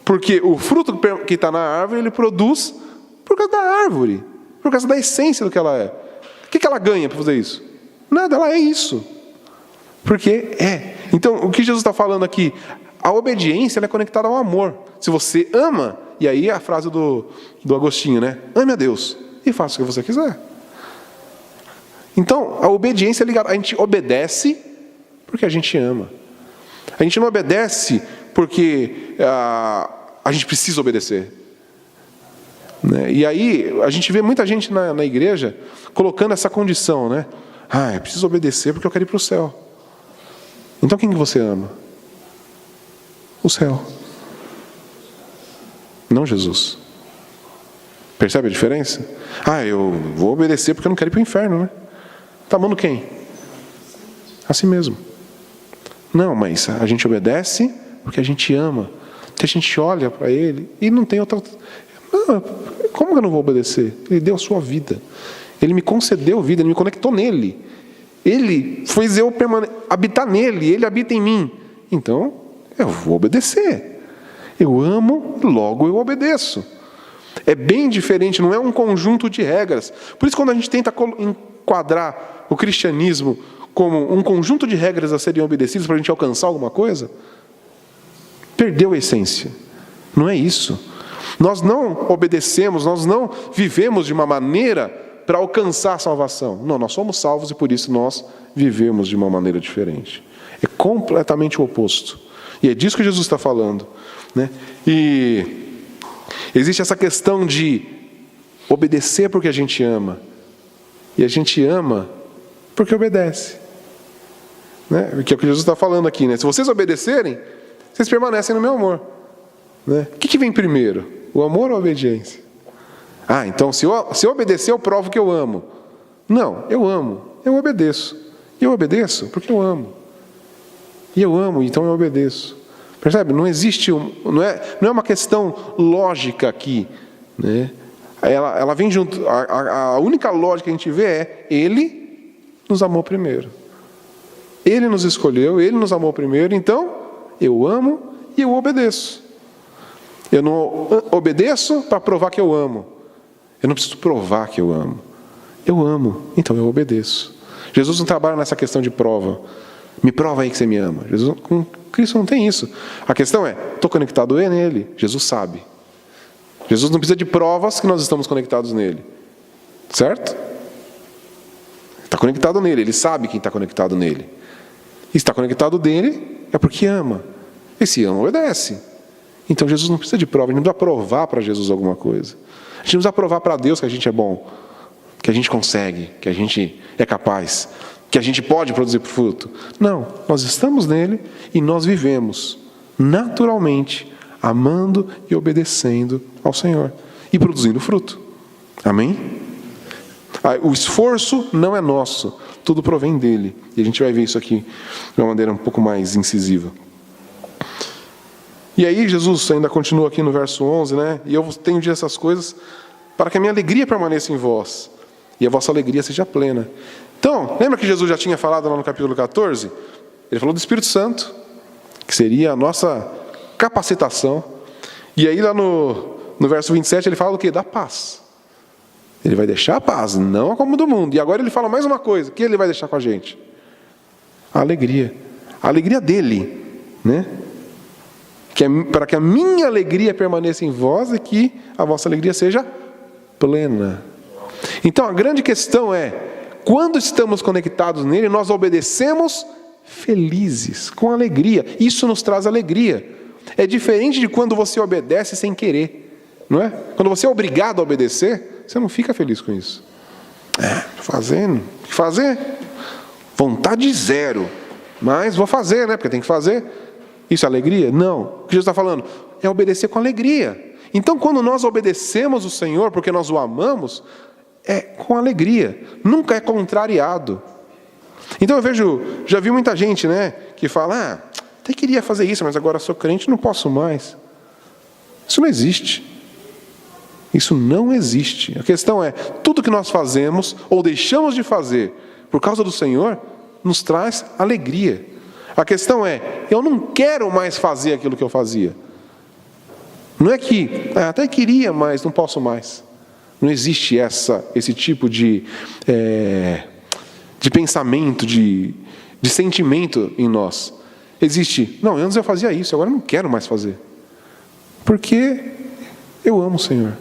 Porque o fruto que está na árvore, ele produz por causa da árvore, por causa da essência do que ela é. O que ela ganha para fazer isso? Nada, ela é isso. Porque Então, o que Jesus está falando aqui? A obediência ela é conectada ao amor. Se você ama, e aí a frase do Agostinho, né? Ame a Deus e faça o que você quiser. Então, a obediência é ligada. A gente obedece porque a gente ama. A gente não obedece porque a gente precisa obedecer. Né? E aí, a gente vê muita gente na igreja colocando essa condição, né? Eu preciso obedecer porque eu quero ir para o céu. Então, quem que você ama? O céu. Não Jesus. Percebe a diferença? Eu vou obedecer porque eu não quero ir para o inferno, né? Está amando quem? A si mesmo. Não, mas a gente obedece porque a gente ama. Porque a gente olha para Ele e não tem outra... Não, como eu não vou obedecer? Ele deu a sua vida. Ele me concedeu vida, Ele me conectou nele. Ele fez eu habitar nele, Ele habita em mim. Então, eu vou obedecer. Eu amo, logo eu obedeço. É bem diferente, não é um conjunto de regras. Por isso, quando a gente tenta enquadrar o cristianismo como um conjunto de regras a serem obedecidas para a gente alcançar alguma coisa, perdeu a essência. Não é isso. Nós não obedecemos, nós não vivemos de uma maneira para alcançar a salvação. Não, nós somos salvos e por isso nós vivemos de uma maneira diferente. É completamente o oposto. E é disso que Jesus está falando. Né? E existe essa questão de obedecer porque a gente ama. E a gente ama porque obedece. Né? Que é o que Jesus está falando aqui. Né? Se vocês obedecerem, vocês permanecem no meu amor. Né? O que vem primeiro? O amor ou a obediência? Então se eu obedecer, eu provo que eu amo. Não, eu amo, eu obedeço. E eu obedeço porque eu amo. E eu amo, então eu obedeço. Percebe? Não existe, não é uma questão lógica aqui. Né? Ela vem junto. A única lógica que a gente vê é: Ele nos amou primeiro. Ele nos escolheu, Ele nos amou primeiro, então eu amo e eu obedeço. Eu não obedeço para provar que eu amo. Eu não preciso provar que eu amo. Eu amo, então eu obedeço. Jesus não trabalha nessa questão de prova. Me prova aí que você me ama. Com Cristo não tem isso. A questão é, estou conectado nele? Jesus sabe. Jesus não precisa de provas que nós estamos conectados nele. Certo? Está conectado nele, ele sabe quem está conectado nele. E está conectado nele é porque ama. E se ama, obedece. Então Jesus não precisa de prova, a gente não precisa provar para Jesus alguma coisa. A gente não precisa provar para Deus que a gente é bom, que a gente consegue, que a gente é capaz, que a gente pode produzir fruto. Não, nós estamos nele e nós vivemos naturalmente, amando e obedecendo ao Senhor e produzindo fruto. Amém? O esforço não é nosso, tudo provém dele. E a gente vai ver isso aqui de uma maneira um pouco mais incisiva. E aí Jesus ainda continua aqui no verso 11, né? E eu tenho dito essas coisas para que a minha alegria permaneça em vós e a vossa alegria seja plena. Então, lembra que Jesus já tinha falado lá no capítulo 14? Ele falou do Espírito Santo, que seria a nossa capacitação. E aí lá no verso 27 ele fala do quê? Da paz. Ele vai deixar a paz, não a como do mundo. E agora ele fala mais uma coisa. O que ele vai deixar com a gente? A alegria. A alegria dele, né? Para que a minha alegria permaneça em vós e que a vossa alegria seja plena. Então a grande questão é, quando estamos conectados nele, nós obedecemos felizes, com alegria. Isso nos traz alegria. É diferente de quando você obedece sem querer, não é? Quando você é obrigado a obedecer, você não fica feliz com isso. Fazendo, fazer, vontade zero, mas vou fazer, né? Porque tem que fazer. Isso é alegria? Não. O que Jesus está falando é obedecer com alegria. Então, quando nós obedecemos o Senhor, porque nós o amamos, é com alegria, nunca é contrariado. Então eu já vi muita gente, né, que fala, até queria fazer isso, mas agora sou crente, não posso mais. Isso não existe. Isso não existe. A questão é, tudo que nós fazemos ou deixamos de fazer por causa do Senhor, nos traz alegria. A questão é, eu não quero mais fazer aquilo que eu fazia. Não é que, até queria, mas não posso mais. Não existe esse tipo de pensamento, de sentimento em nós. Existe, não, antes eu fazia isso, agora eu não quero mais fazer. Porque eu amo o Senhor.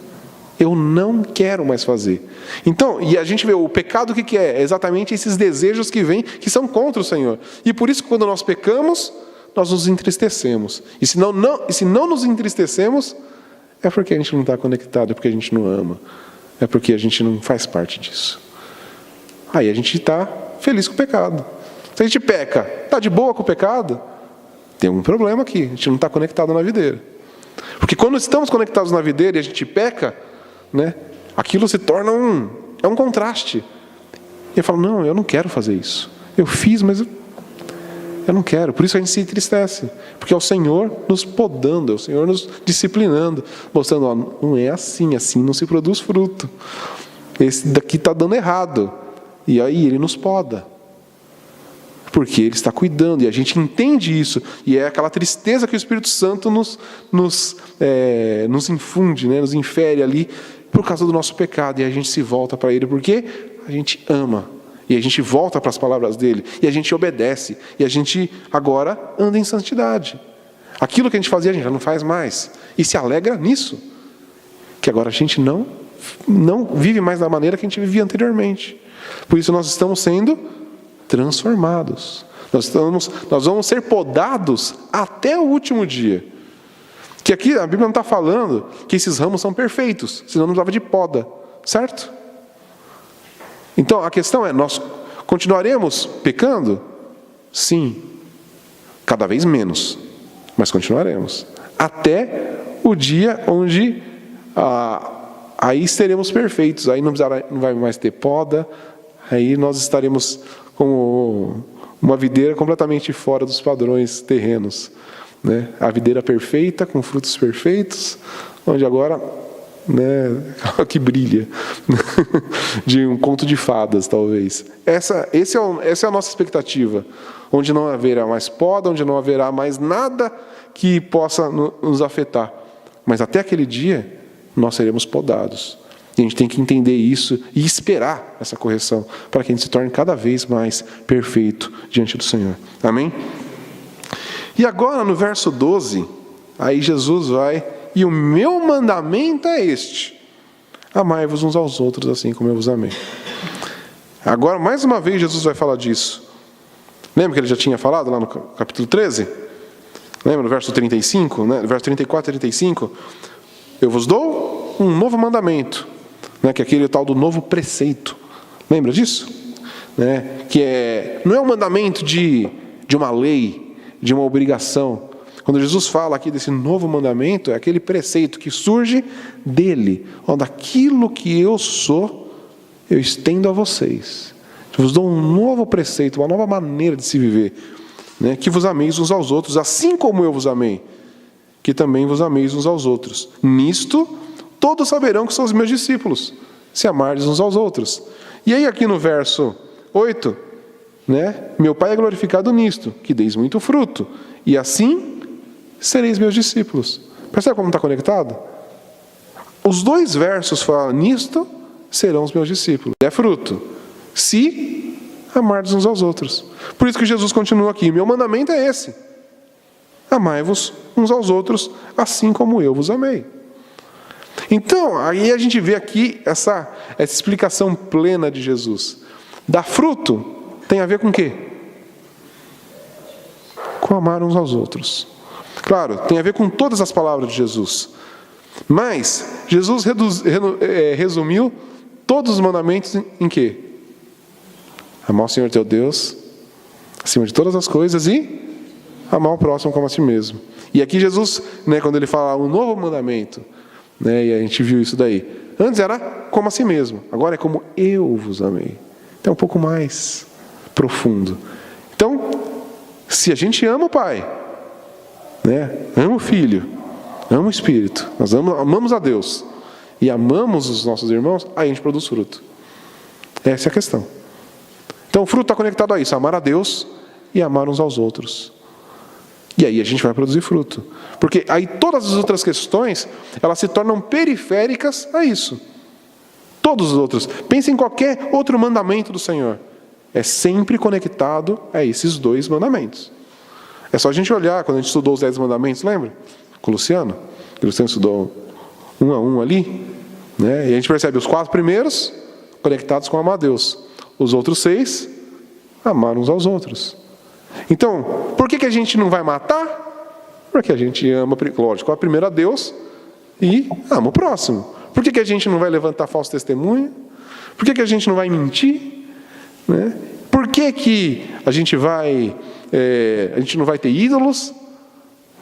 Eu não quero mais fazer. Então, e a gente vê o pecado, o que é? É exatamente esses desejos que vêm, que são contra o Senhor. E por isso que quando nós pecamos, nós nos entristecemos. E se não nos entristecemos, é porque a gente não está conectado, é porque a gente não ama. É porque a gente não faz parte disso. Aí a gente está feliz com o pecado. Se a gente peca, está de boa com o pecado, tem um problema aqui, a gente não está conectado na videira. Porque quando estamos conectados na videira e a gente peca, né, aquilo se torna um contraste. E eu falo, não, eu não quero fazer isso. Eu fiz, mas eu não quero. Por isso a gente se entristece. Porque é o Senhor nos podando, é o Senhor nos disciplinando, mostrando, ó, não é assim não se produz fruto. Esse daqui está dando errado. E aí Ele nos poda. Porque Ele está cuidando, e a gente entende isso, e é aquela tristeza que o Espírito Santo nos infunde, né? Nos infere ali, por causa do nosso pecado, e a gente se volta para Ele, porque a gente ama, e a gente volta para as palavras dEle, e a gente obedece, e a gente agora anda em santidade. Aquilo que a gente fazia, a gente já não faz mais, e se alegra nisso, que agora a gente não vive mais da maneira que a gente vivia anteriormente. Por isso nós estamos sendo transformados. Nós vamos ser podados até o último dia. Que aqui a Bíblia não está falando que esses ramos são perfeitos, senão não precisava de poda, certo? Então a questão é, nós continuaremos pecando? Sim, cada vez menos, mas continuaremos. Até o dia onde aí seremos perfeitos, aí não vai mais ter poda, aí nós estaremos como uma videira completamente fora dos padrões terrenos, né? A videira perfeita, com frutos perfeitos, onde agora, né, que brilha, de um conto de fadas, talvez. Essa é a nossa expectativa, onde não haverá mais poda, onde não haverá mais nada que possa nos afetar. Mas até aquele dia, nós seremos podados. E a gente tem que entender isso e esperar essa correção, para que a gente se torne cada vez mais perfeito diante do Senhor. Amém? E agora no verso 12, aí Jesus vai, e o meu mandamento é este: amai-vos uns aos outros assim como eu vos amei. Agora, mais uma vez, Jesus vai falar disso. Lembra que ele já tinha falado lá no capítulo 13? Lembra no verso 35, né? Verso 34 e 35? Eu vos dou um novo mandamento, né? Que é aquele tal do novo preceito. Lembra disso? Né? Que não é um mandamento de uma lei, de uma obrigação. Quando Jesus fala aqui desse novo mandamento, é aquele preceito que surge dele. Daquilo que eu sou, eu estendo a vocês. Eu vos dou um novo preceito, uma nova maneira de se viver. Né? Que vos ameis uns aos outros, assim como eu vos amei. Que também vos ameis uns aos outros. Nisto, todos saberão que são os meus discípulos, se amardes uns aos outros. E aí aqui no verso 8, né? Meu Pai é glorificado nisto, que deis muito fruto. E assim sereis meus discípulos. Percebe como está conectado? Os dois versos falam: nisto serão os meus discípulos. É fruto. Se amardes uns aos outros. Por isso que Jesus continua aqui: meu mandamento é esse: amai-vos uns aos outros, assim como eu vos amei. Então, aí a gente vê aqui essa explicação plena de Jesus. Dar fruto tem a ver com o quê? Com amar uns aos outros. Claro, tem a ver com todas as palavras de Jesus. Mas Jesus resumiu todos os mandamentos em quê? Amar o Senhor teu Deus acima de todas as coisas e amar o próximo como a si mesmo. E aqui Jesus, né, quando ele fala um novo mandamento, né, e a gente viu isso daí. Antes era como a si mesmo, agora é como eu vos amei. Então é um pouco mais profundo. Então, se a gente ama o Pai, né, ama o Filho, ama o Espírito, nós amamos a Deus e amamos os nossos irmãos, aí a gente produz fruto. Essa é a questão. Então o fruto está conectado a isso: amar a Deus e amar uns aos outros. E aí a gente vai produzir fruto. Porque aí todas as outras questões, elas se tornam periféricas a isso. Todos os outros. Pense em qualquer outro mandamento do Senhor. É sempre conectado a esses dois mandamentos. É só a gente olhar, quando a gente estudou os 10 mandamentos, lembra? Com o Luciano. O Luciano estudou um a um ali. Né? E a gente percebe os 4 primeiros conectados com amar a Deus. Os outros 6, amar uns aos outros. Então, por que a gente não vai matar? Porque a gente ama, lógico, primeiro a Deus e ama o próximo. Por que a gente não vai levantar falso testemunho? Por que a gente não vai mentir? Né? Por que a gente não vai ter ídolos?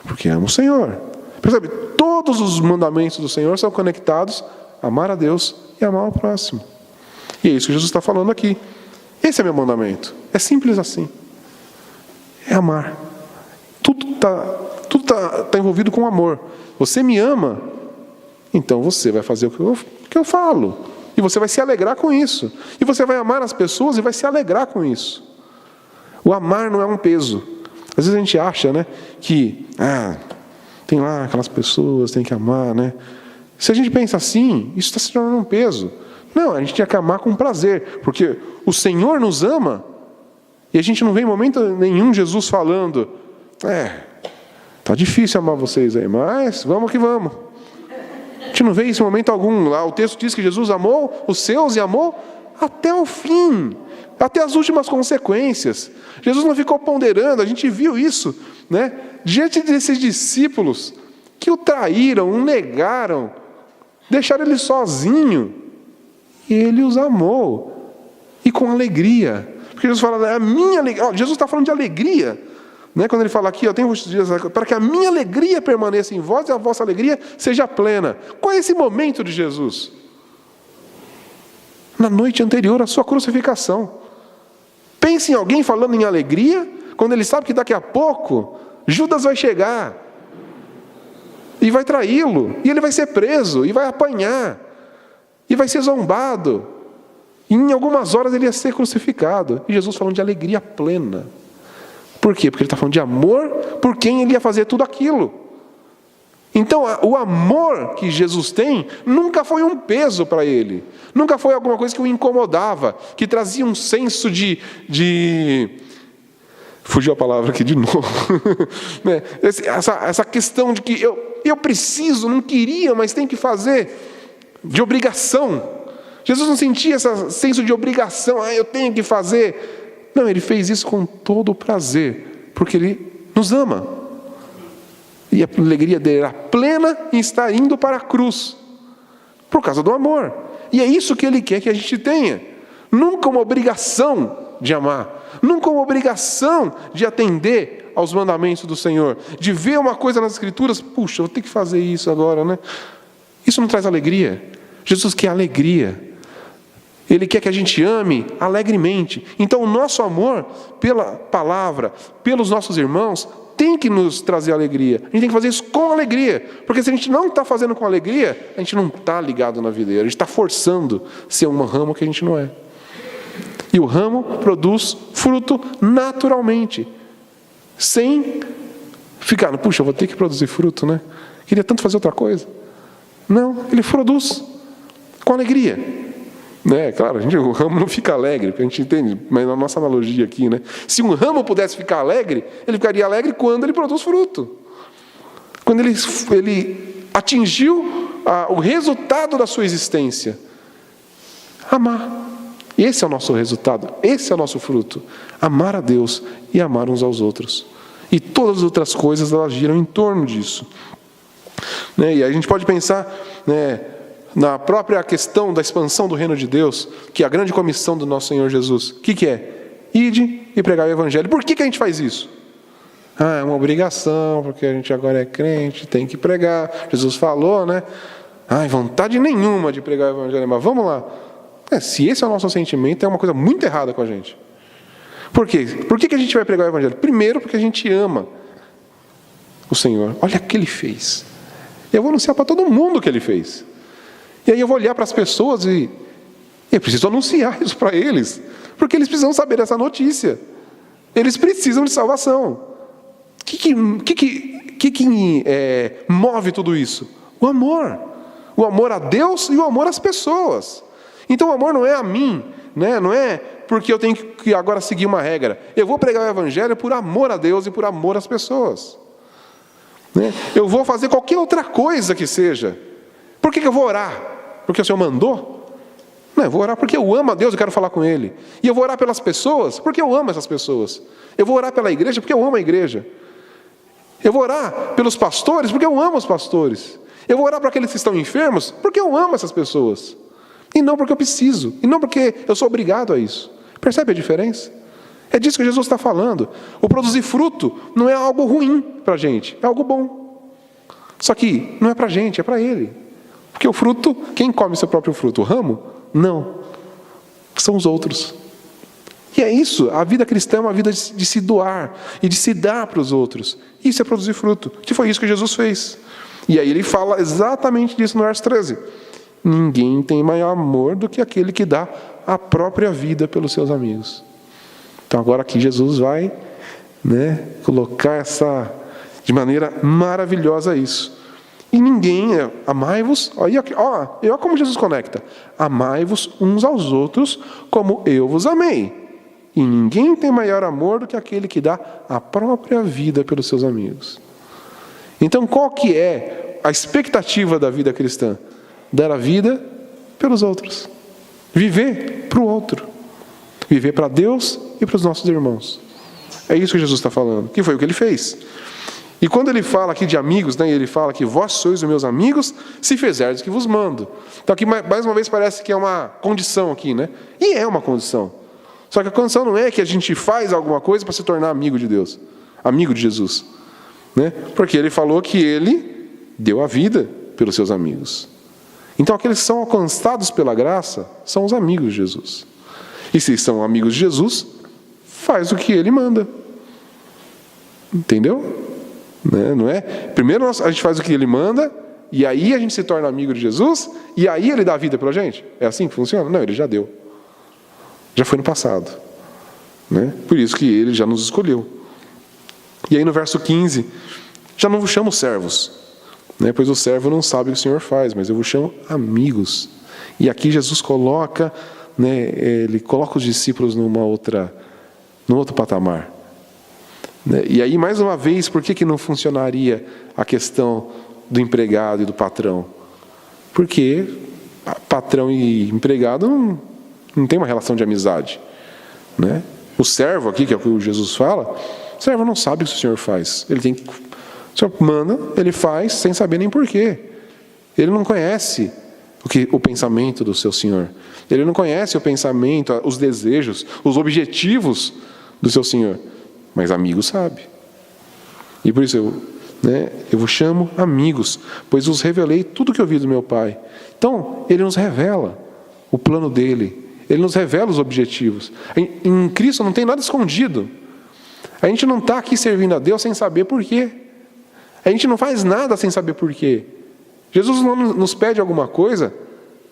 Porque ama o Senhor. Percebe? Todos os mandamentos do Senhor são conectados a amar a Deus e amar o próximo. E é isso que Jesus está falando aqui. Esse é meu mandamento. É simples assim. É amar. Tudo tá envolvido com amor. Você me ama, então você vai fazer o que eu falo. E você vai se alegrar com isso. E você vai amar as pessoas e vai se alegrar com isso. O amar não é um peso. Às vezes a gente acha, né, que tem lá aquelas pessoas, tem que amar, né? Se a gente pensa assim, isso está se tornando um peso. Não, a gente tinha que amar com prazer, porque o Senhor nos ama, e a gente não vê em momento nenhum Jesus falando: tá difícil amar vocês aí, mas vamos que vamos. A gente não vê isso em momento algum. Lá o texto diz que Jesus amou os seus e amou até o fim, até as últimas consequências. Jesus não ficou ponderando, a gente viu isso, né? Diante desses discípulos que o traíram, o negaram, deixaram ele sozinho. E ele os amou. E com alegria. Porque Jesus fala: a minha alegria. Jesus está falando de alegria. Né? Quando ele fala aqui: eu tenho dias para que a minha alegria permaneça em vós e a vossa alegria seja plena. Qual é esse momento de Jesus? Na noite anterior à sua crucificação. Pense em alguém falando em alegria, quando ele sabe que daqui a pouco Judas vai chegar e vai traí-lo, e ele vai ser preso, e vai apanhar, e vai ser zombado, e em algumas horas ele ia ser crucificado. E Jesus falando de alegria plena. Por quê? Porque ele está falando de amor por quem ele ia fazer tudo aquilo. Então, o amor que Jesus tem nunca foi um peso para ele. Nunca foi alguma coisa que o incomodava, que trazia um senso de... Fugiu a palavra aqui de novo. Essa questão de que eu preciso, não queria, mas tem que fazer, de obrigação. Jesus não sentia esse senso de obrigação, eu tenho que fazer. Não, ele fez isso com todo o prazer, porque ele nos ama. E a alegria dele era plena em estar indo para a cruz, por causa do amor. E é isso que ele quer que a gente tenha. Nunca uma obrigação de amar, nunca uma obrigação de atender aos mandamentos do Senhor, de ver uma coisa nas Escrituras, puxa, eu vou ter que fazer isso agora, né? Isso não traz alegria. Jesus quer alegria. Ele quer que a gente ame alegremente. Então o nosso amor pela palavra, pelos nossos irmãos, tem que nos trazer alegria. A gente tem que fazer isso com alegria. Porque se a gente não está fazendo com alegria, a gente não está ligado na videira. A gente está forçando ser um ramo que a gente não é. E o ramo produz fruto naturalmente. Sem ficar, puxa, eu vou ter que produzir fruto, né? Queria tanto fazer outra coisa. Não, ele produz com alegria. Claro, o ramo não fica alegre, porque a gente entende, mas na nossa analogia aqui, né? Se um ramo pudesse ficar alegre, ele ficaria alegre quando ele produz fruto. Quando ele atingiu o resultado da sua existência. Amar. Esse é o nosso resultado, esse é o nosso fruto. Amar a Deus e amar uns aos outros. E todas as outras coisas, elas giram em torno disso. E aí a gente pode pensar, na própria questão da expansão do reino de Deus, que é a grande comissão do nosso Senhor Jesus. O que é? Ide e pregar o Evangelho. Por que a gente faz isso? É uma obrigação, porque a gente agora é crente, tem que pregar. Jesus falou, né? Vontade nenhuma de pregar o Evangelho, mas vamos lá. Se esse é o nosso sentimento, é uma coisa muito errada com a gente. Por quê? Por que a gente vai pregar o Evangelho? Primeiro, porque a gente ama o Senhor. Olha o que Ele fez. Eu vou anunciar para todo mundo o que Ele fez. E aí eu vou olhar para as pessoas e eu preciso anunciar isso para eles, porque eles precisam saber dessa notícia. Eles precisam de salvação. O que move tudo isso? O amor. O amor a Deus e o amor às pessoas. Então o amor não é a mim, não é porque eu tenho que agora seguir uma regra. Eu vou pregar o Evangelho por amor a Deus e por amor às pessoas. Eu vou fazer qualquer outra coisa que seja. Por que eu vou orar? Porque o Senhor mandou? Não, eu vou orar porque eu amo a Deus e quero falar com Ele. E eu vou orar pelas pessoas porque eu amo essas pessoas. Eu vou orar pela igreja porque eu amo a igreja. Eu vou orar pelos pastores porque eu amo os pastores. Eu vou orar para aqueles que estão enfermos porque eu amo essas pessoas. E não porque eu preciso. E não porque eu sou obrigado a isso. Percebe a diferença? É disso que Jesus está falando. O produzir fruto não é algo ruim para a gente. É algo bom. Só que não é para a gente, é para Ele. Porque o fruto, quem come seu próprio fruto? O ramo? Não. São os outros. E é isso, a vida cristã é uma vida de se doar e de se dar para os outros. Isso é produzir fruto, que foi isso que Jesus fez. E aí ele fala exatamente disso no verso 13. Ninguém tem maior amor do que aquele que dá a própria vida pelos seus amigos. Então agora aqui Jesus vai colocar de maneira maravilhosa isso. E ninguém, amai-vos, olha como Jesus conecta. Amai-vos uns aos outros como eu vos amei. E ninguém tem maior amor do que aquele que dá a própria vida pelos seus amigos. Então qual que é a expectativa da vida cristã? Dar a vida pelos outros. Viver para o outro. Viver para Deus e para os nossos irmãos. É isso que Jesus está falando. Que foi o que Ele fez. E quando ele fala aqui de amigos, ele fala que vós sois os meus amigos, se fizerdes o que vos mando. Então aqui mais uma vez parece que é uma condição aqui, E é uma condição. Só que a condição não é que a gente faz alguma coisa para se tornar amigo de Deus, amigo de Jesus. Porque ele falou que ele deu a vida pelos seus amigos. Então aqueles que são alcançados pela graça são os amigos de Jesus. E se são amigos de Jesus, faz o que Ele manda. Entendeu? Não é? Primeiro a gente faz o que Ele manda, e aí a gente se torna amigo de Jesus, e aí Ele dá a vida pela gente? É assim que funciona? Não, Ele já deu. Já foi no passado. Por isso que Ele já nos escolheu. E aí no verso 15, já não vos chamo servos, né? Pois o servo não sabe o que o Senhor faz, mas eu vos chamo amigos. E aqui Jesus coloca, né, ele coloca os discípulos num outro patamar. Né? E aí, mais uma vez, por que não funcionaria a questão do empregado e do patrão? Porque patrão e empregado não tem uma relação de amizade. Né? O servo aqui, que é o que Jesus fala, o servo não sabe o que o Senhor faz. O Senhor manda, ele faz sem saber nem porquê. Ele não conhece o pensamento do seu Senhor. Ele não conhece o pensamento, os desejos, os objetivos do seu Senhor. Mas amigo sabe. E por isso eu vos chamo amigos, pois vos revelei tudo o que ouvi do meu Pai. Então, Ele nos revela o plano dEle. Ele nos revela os objetivos. Em Cristo não tem nada escondido. A gente não está aqui servindo a Deus sem saber por quê. A gente não faz nada sem saber por quê. Jesus não nos pede alguma coisa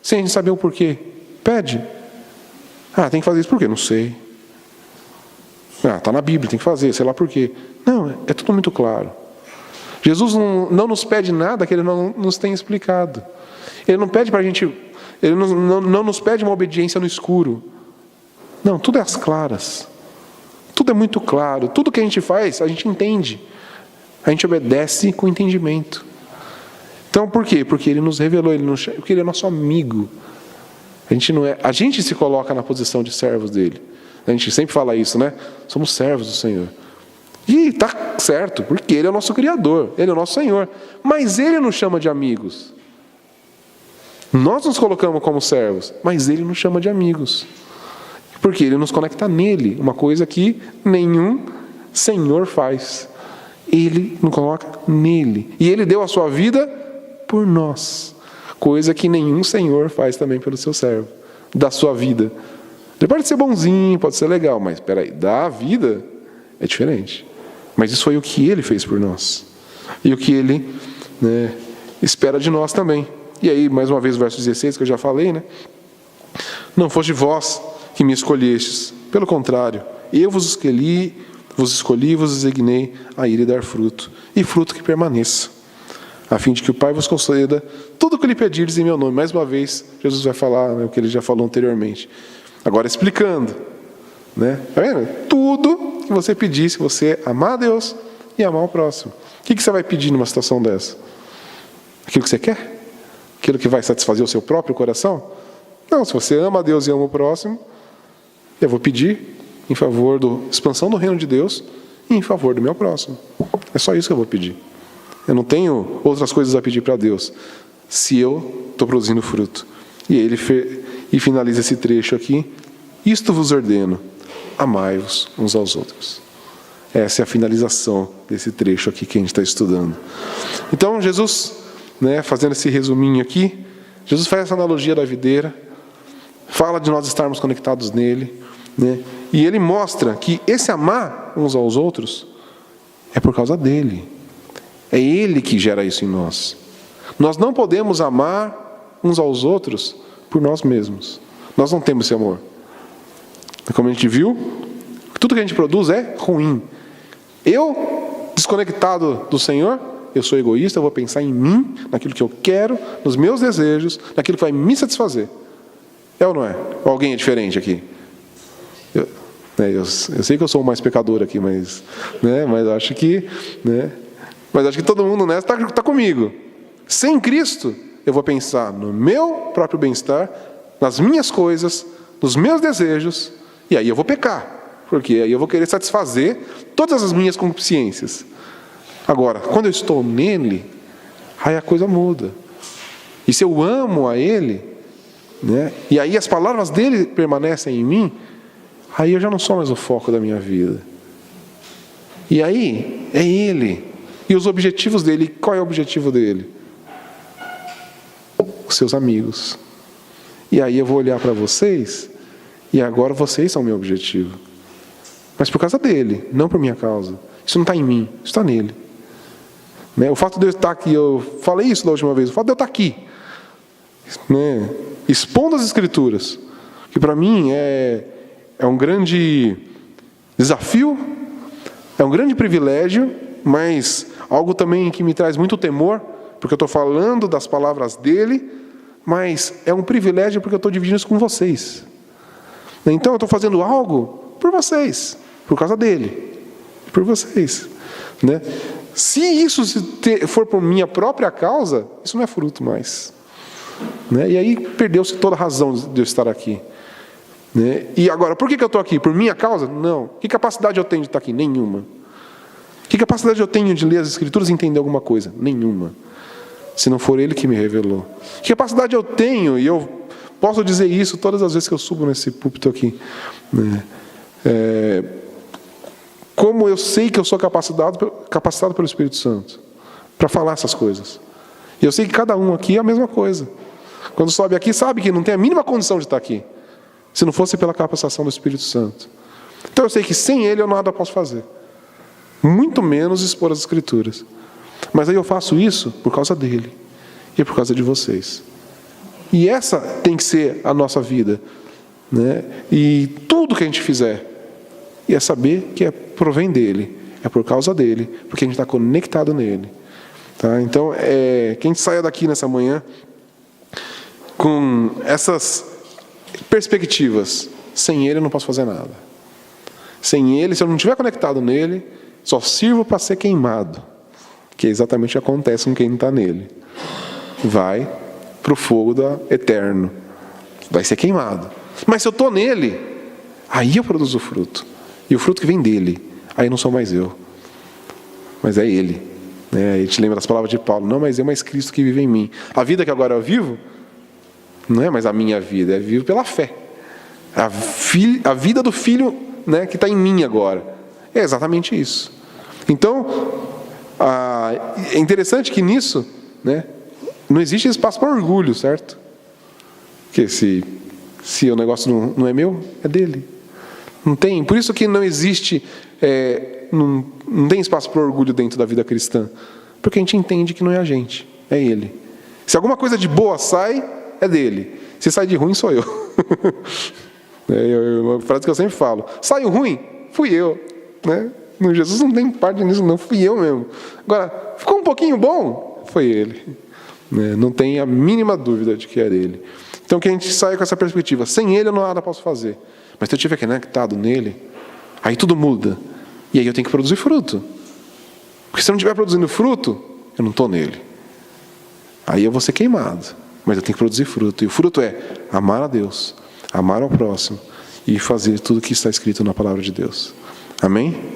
sem a gente saber o porquê. Pede. Tem que fazer isso por quê? Não sei. Está na Bíblia, tem que fazer, sei lá por quê. Não, é tudo muito claro. Jesus não nos pede nada que Ele não nos tenha explicado. Ele não pede para a gente, Ele não nos pede uma obediência no escuro. Não, tudo é às claras. Tudo é muito claro. Tudo que a gente faz, a gente entende. A gente obedece com entendimento. Então, por quê? Porque Ele nos revelou, porque Ele é nosso amigo. A gente se coloca na posição de servos dEle. A gente sempre fala isso, né? Somos servos do Senhor. E está certo, porque Ele é o nosso Criador, Ele é o nosso Senhor. Mas Ele nos chama de amigos. Nós nos colocamos como servos, mas Ele nos chama de amigos. Porque Ele nos conecta nele, uma coisa que nenhum Senhor faz. Ele nos coloca nele. E Ele deu a sua vida por nós. Coisa que nenhum Senhor faz também pelo seu servo. Da sua vida. Ele pode ser bonzinho, pode ser legal, mas peraí, dar a vida é diferente. Mas isso foi o que Ele fez por nós. E o que Ele espera de nós também. E aí, mais uma vez, o verso 16, que eu já falei, né? Não foste vós que me escolhestes. Pelo contrário, eu vos escolhi, vos designei a ir e dar fruto. E fruto que permaneça. A fim de que o Pai vos conceda tudo o que lhe pedirdes em meu nome. Mais uma vez, Jesus vai falar o que Ele já falou anteriormente. Agora explicando, né? Tá vendo? Tudo que você pedir, se você amar a Deus e amar o próximo. O que você vai pedir numa situação dessa? Aquilo que você quer? Aquilo que vai satisfazer o seu próprio coração? Não, se você ama a Deus e ama o próximo, eu vou pedir em favor da expansão do reino de Deus e em favor do meu próximo. É só isso que eu vou pedir. Eu não tenho outras coisas a pedir para Deus, se eu estou produzindo fruto. E ele finaliza esse trecho aqui. Isto vos ordeno, amai-vos uns aos outros. Essa é a finalização desse trecho aqui que a gente está estudando. Então, Jesus, fazendo esse resuminho aqui, Jesus faz essa analogia da videira, fala de nós estarmos conectados nele, e ele mostra que esse amar uns aos outros é por causa dele. É ele que gera isso em nós. Nós não podemos amar uns aos outros por nós mesmos. Nós não temos esse amor. Como a gente viu, tudo que a gente produz é ruim. Eu, desconectado do Senhor, eu sou egoísta, eu vou pensar em mim, naquilo que eu quero, nos meus desejos, naquilo que vai me satisfazer. É ou não é? Ou alguém é diferente aqui? Eu sei que eu sou o mais pecador aqui, mas acho que, todo mundo nessa está comigo. Sem Cristo, eu vou pensar no meu próprio bem-estar, nas minhas coisas, nos meus desejos, e aí eu vou pecar, porque aí eu vou querer satisfazer todas as minhas concupiscências. Agora, quando eu estou nele, aí a coisa muda. E se eu amo a Ele, e aí as palavras dele permanecem em mim, aí eu já não sou mais o foco da minha vida. E aí, é Ele. E os objetivos dele, qual é o objetivo dele? Os seus amigos. E aí eu vou olhar para vocês, e agora vocês são o meu objetivo. Mas por causa dele, não por minha causa. Isso não está em mim, isso está nele. O fato de eu estar aqui, eu falei isso da última vez, o fato de eu estar aqui, expondo as Escrituras, que para mim é um grande desafio, é um grande privilégio, mas algo também que me traz muito temor, porque eu estou falando das palavras dele, mas é um privilégio porque eu estou dividindo isso com vocês. Então eu estou fazendo algo por vocês, por causa dele, por vocês, né? Se isso for por minha própria causa, isso não é fruto mais, né? E aí perdeu-se toda a razão de eu estar aqui, né? E agora, por que eu estou aqui? Por minha causa? Não. Que capacidade eu tenho de estar aqui? Nenhuma. Que capacidade eu tenho de ler as Escrituras e entender alguma coisa? Nenhuma. Se não for Ele que me revelou. Que capacidade eu tenho, e eu posso dizer isso todas as vezes que eu subo nesse púlpito aqui, né? Como eu sei que eu sou capacitado pelo Espírito Santo para falar essas coisas. E eu sei que cada um aqui é a mesma coisa. Quando sobe aqui, sabe que não tem a mínima condição de estar aqui, se não fosse pela capacitação do Espírito Santo. Então eu sei que sem Ele eu nada posso fazer. Muito menos expor as Escrituras. Mas aí eu faço isso por causa dele e por causa de vocês. E essa tem que ser a nossa vida, né? E tudo que a gente fizer, é saber que provém dele, é por causa dele, porque a gente está conectado nele, tá? Então, que a gente saia daqui nessa manhã com essas perspectivas. Sem ele eu não posso fazer nada. Sem ele, se eu não estiver conectado nele, só sirvo para ser queimado, que é exatamente o que acontece com quem não está nele. Vai para o fogo eterno, vai ser queimado. Mas se eu estou nele, aí eu produzo fruto. E o fruto que vem dele, aí não sou mais eu, mas é ele, né? A gente lembra das palavras de Paulo: não mais eu, mas Cristo que vive em mim. A vida que agora eu vivo, não é mais a minha vida, é vivo pela fé. A vida do Filho, né, que está em mim agora. É exatamente isso. Então, é interessante que nisso, né, não existe espaço para orgulho, certo? Porque se o negócio não é meu, é dele. Não tem. Por isso que não existe, não tem espaço para orgulho dentro da vida cristã. Porque a gente entende que não é a gente, é ele. Se alguma coisa de boa sai, é dele. Se sai de ruim, sou eu. É uma frase que eu sempre falo: saiu ruim, fui eu, né? Jesus não tem parte nisso, não, fui eu mesmo. Agora, ficou um pouquinho bom, foi ele, né? Não tem a mínima dúvida de que é dele. Então que a gente saia com essa perspectiva: sem ele eu nada posso fazer, mas se eu estiver conectado nele, aí tudo muda, e aí eu tenho que produzir fruto. Porque se eu não estiver produzindo fruto, eu não estou nele, aí eu vou ser queimado. Mas eu tenho que produzir fruto, e o fruto é amar a Deus, amar ao próximo e fazer tudo o que está escrito na palavra de Deus. Amém?